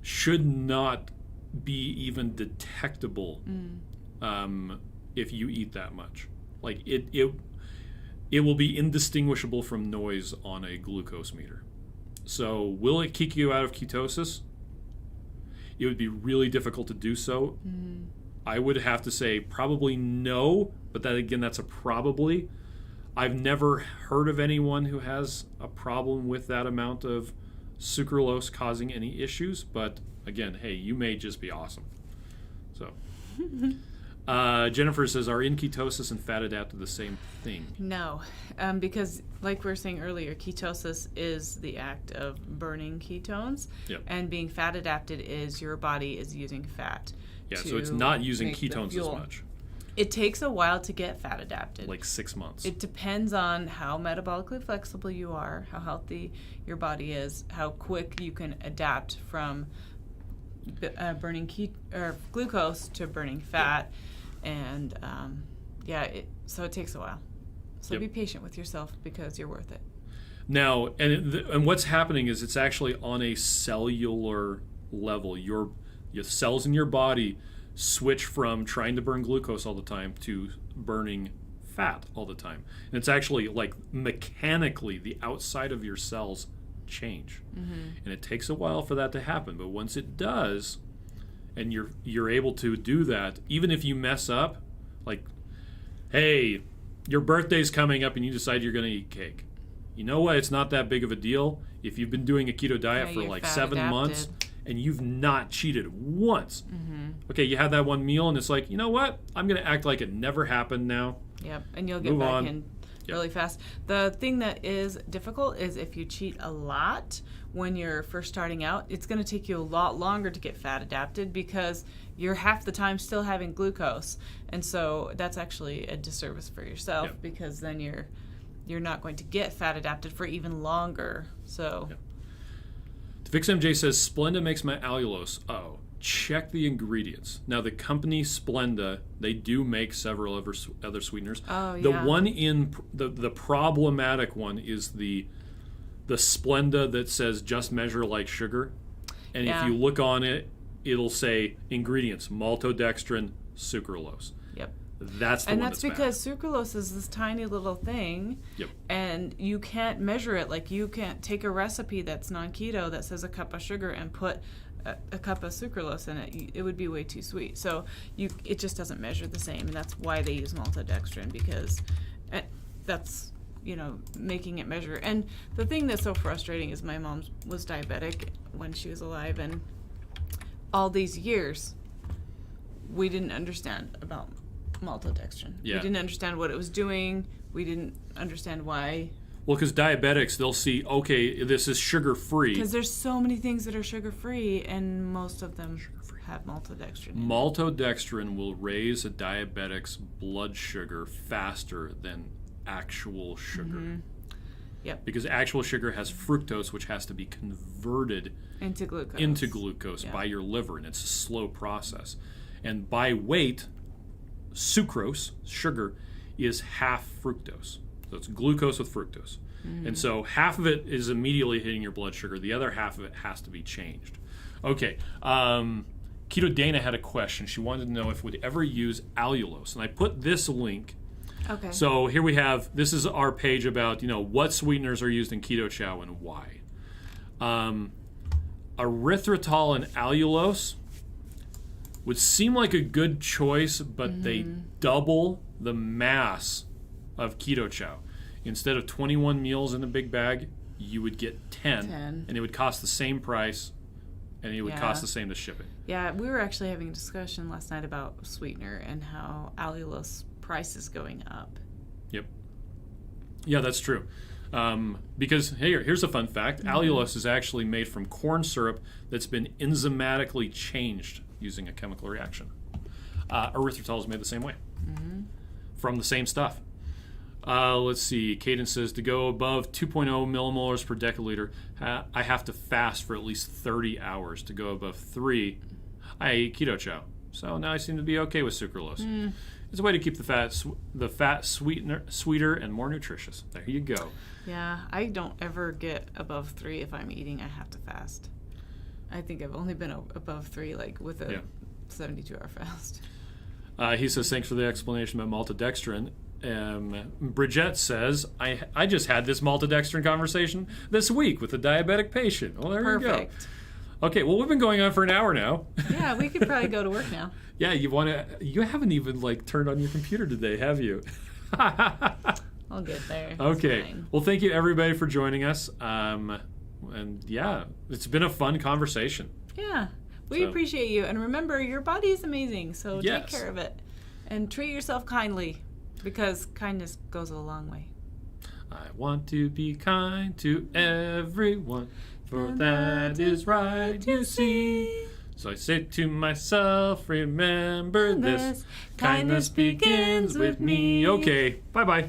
should not be even detectable if you eat that much. Like it will be indistinguishable from noise on a glucose meter. So will it kick you out of ketosis? It would be really difficult to do so. I would have to say probably no, but that's a probably. I've never heard of anyone who has a problem with that amount of sucralose causing any issues, but again, hey, you may just be awesome. So, Jennifer says, are in ketosis and fat adapted the same thing? No, because like we were saying earlier, ketosis is the act of burning ketones, and being fat adapted is your body is using fat. Yeah, so it's not using ketones as much. It takes a while to get fat adapted. Like 6 months. It depends on how metabolically flexible you are, how healthy your body is, how quick you can adapt from burning glucose to burning fat, and so it takes a while. So be patient with yourself because you're worth it. Now, and what's happening is it's actually on a cellular level. Your cells in your body switch from trying to burn glucose all the time to burning fat all the time. And it's actually like mechanically the outside of your cells change. And it takes a while for that to happen, but once it does, and you're able to do that, even if you mess up, like, hey, your birthday's coming up and you decide you're going to eat cake. You know what? It's not that big of a deal. If you've been doing a keto diet for like 7 months and you've not cheated once, okay, you had that one meal and it's like, you know what? I'm going to act like it never happened now. Yep, and you'll get back in really fast. The thing that is difficult is if you cheat a lot when you're first starting out, it's going to take you a lot longer to get fat adapted because you're half the time still having glucose. And so that's actually a disservice for yourself because then you're not going to get fat adapted for even longer. So FixMJ says Splenda makes my allulose. Oh, check the ingredients. Now, the company Splenda, they do make several other sweeteners. Oh, yeah. The one in the problematic one is the Splenda that says just measure like sugar. And if you look on it, it'll say ingredients, maltodextrin, sucralose. Yep. That's the and one that's bad. because sucralose is this tiny little thing, Yep. and you can't measure it. Like, you can't take a recipe that's non-keto that says a cup of sugar and put a cup of sucralose in it. It would be way too sweet. So it just doesn't measure the same, and that's why they use maltodextrin, because that's, making it measure. And the thing that's so frustrating is my mom was diabetic when she was alive, and all these years we didn't understand about maltodextrin. Yeah. We didn't understand what it was doing. We didn't understand why. Well, because diabetics, they'll see, okay, this is sugar-free. Because there's so many things that are sugar-free, and most of them have maltodextrin in it. Maltodextrin will raise a diabetic's blood sugar faster than actual sugar. Mm-hmm. Yep. Because actual sugar has fructose, which has to be converted into glucose by your liver, and it's a slow process. And by weight, sucrose, sugar, is half fructose. So it's glucose with fructose. Mm-hmm. And so half of it is immediately hitting your blood sugar. The other half of it has to be changed. Okay. Keto Dana had a question. She wanted to know if we'd ever use allulose. And I put this link. Okay. So here we have, this is our page about, what sweeteners are used in Keto Chow and why. Erythritol and allulose would seem like a good choice, but they double the mass of Keto Chow. Instead of 21 meals in a big bag, you would get 10. And it would cost the same price, and it would cost the same to ship it. Yeah, we were actually having a discussion last night about sweetener and how allulose price is going up. Yep. Yeah, that's true. Because here's a fun fact. Allulose is actually made from corn syrup that's been enzymatically changed using a chemical reaction. Erythritol is made the same way. From the same stuff. Let's see. Caden says, to go above 2.0 millimolars per deciliter, I have to fast for at least 30 hours. To go above 3, I eat Keto Chow. So now I seem to be okay with sucralose. It's a way to keep the fat sweeter and more nutritious. There you go. Yeah, I don't ever get above 3 if I'm eating. I have to fast. I think I've only been above 3, like with a 72-hour fast. He says, thanks for the explanation about maltodextrin. Bridget says, I just had this maltodextrin conversation this week with a diabetic patient. Well, there you go. Okay, well, we've been going on for an hour now. Yeah, we could probably go to work now. Yeah, you haven't even turned on your computer today, have you? I'll get there. Okay. Well, thank you everybody for joining us. And yeah, it's been a fun conversation. Yeah. We appreciate you. And remember, your body is amazing, so take care of it. And treat yourself kindly, because kindness goes a long way. I want to be kind to everyone, for that is right, you see. So I say to myself, remember this, kindness begins with me. Okay, bye-bye.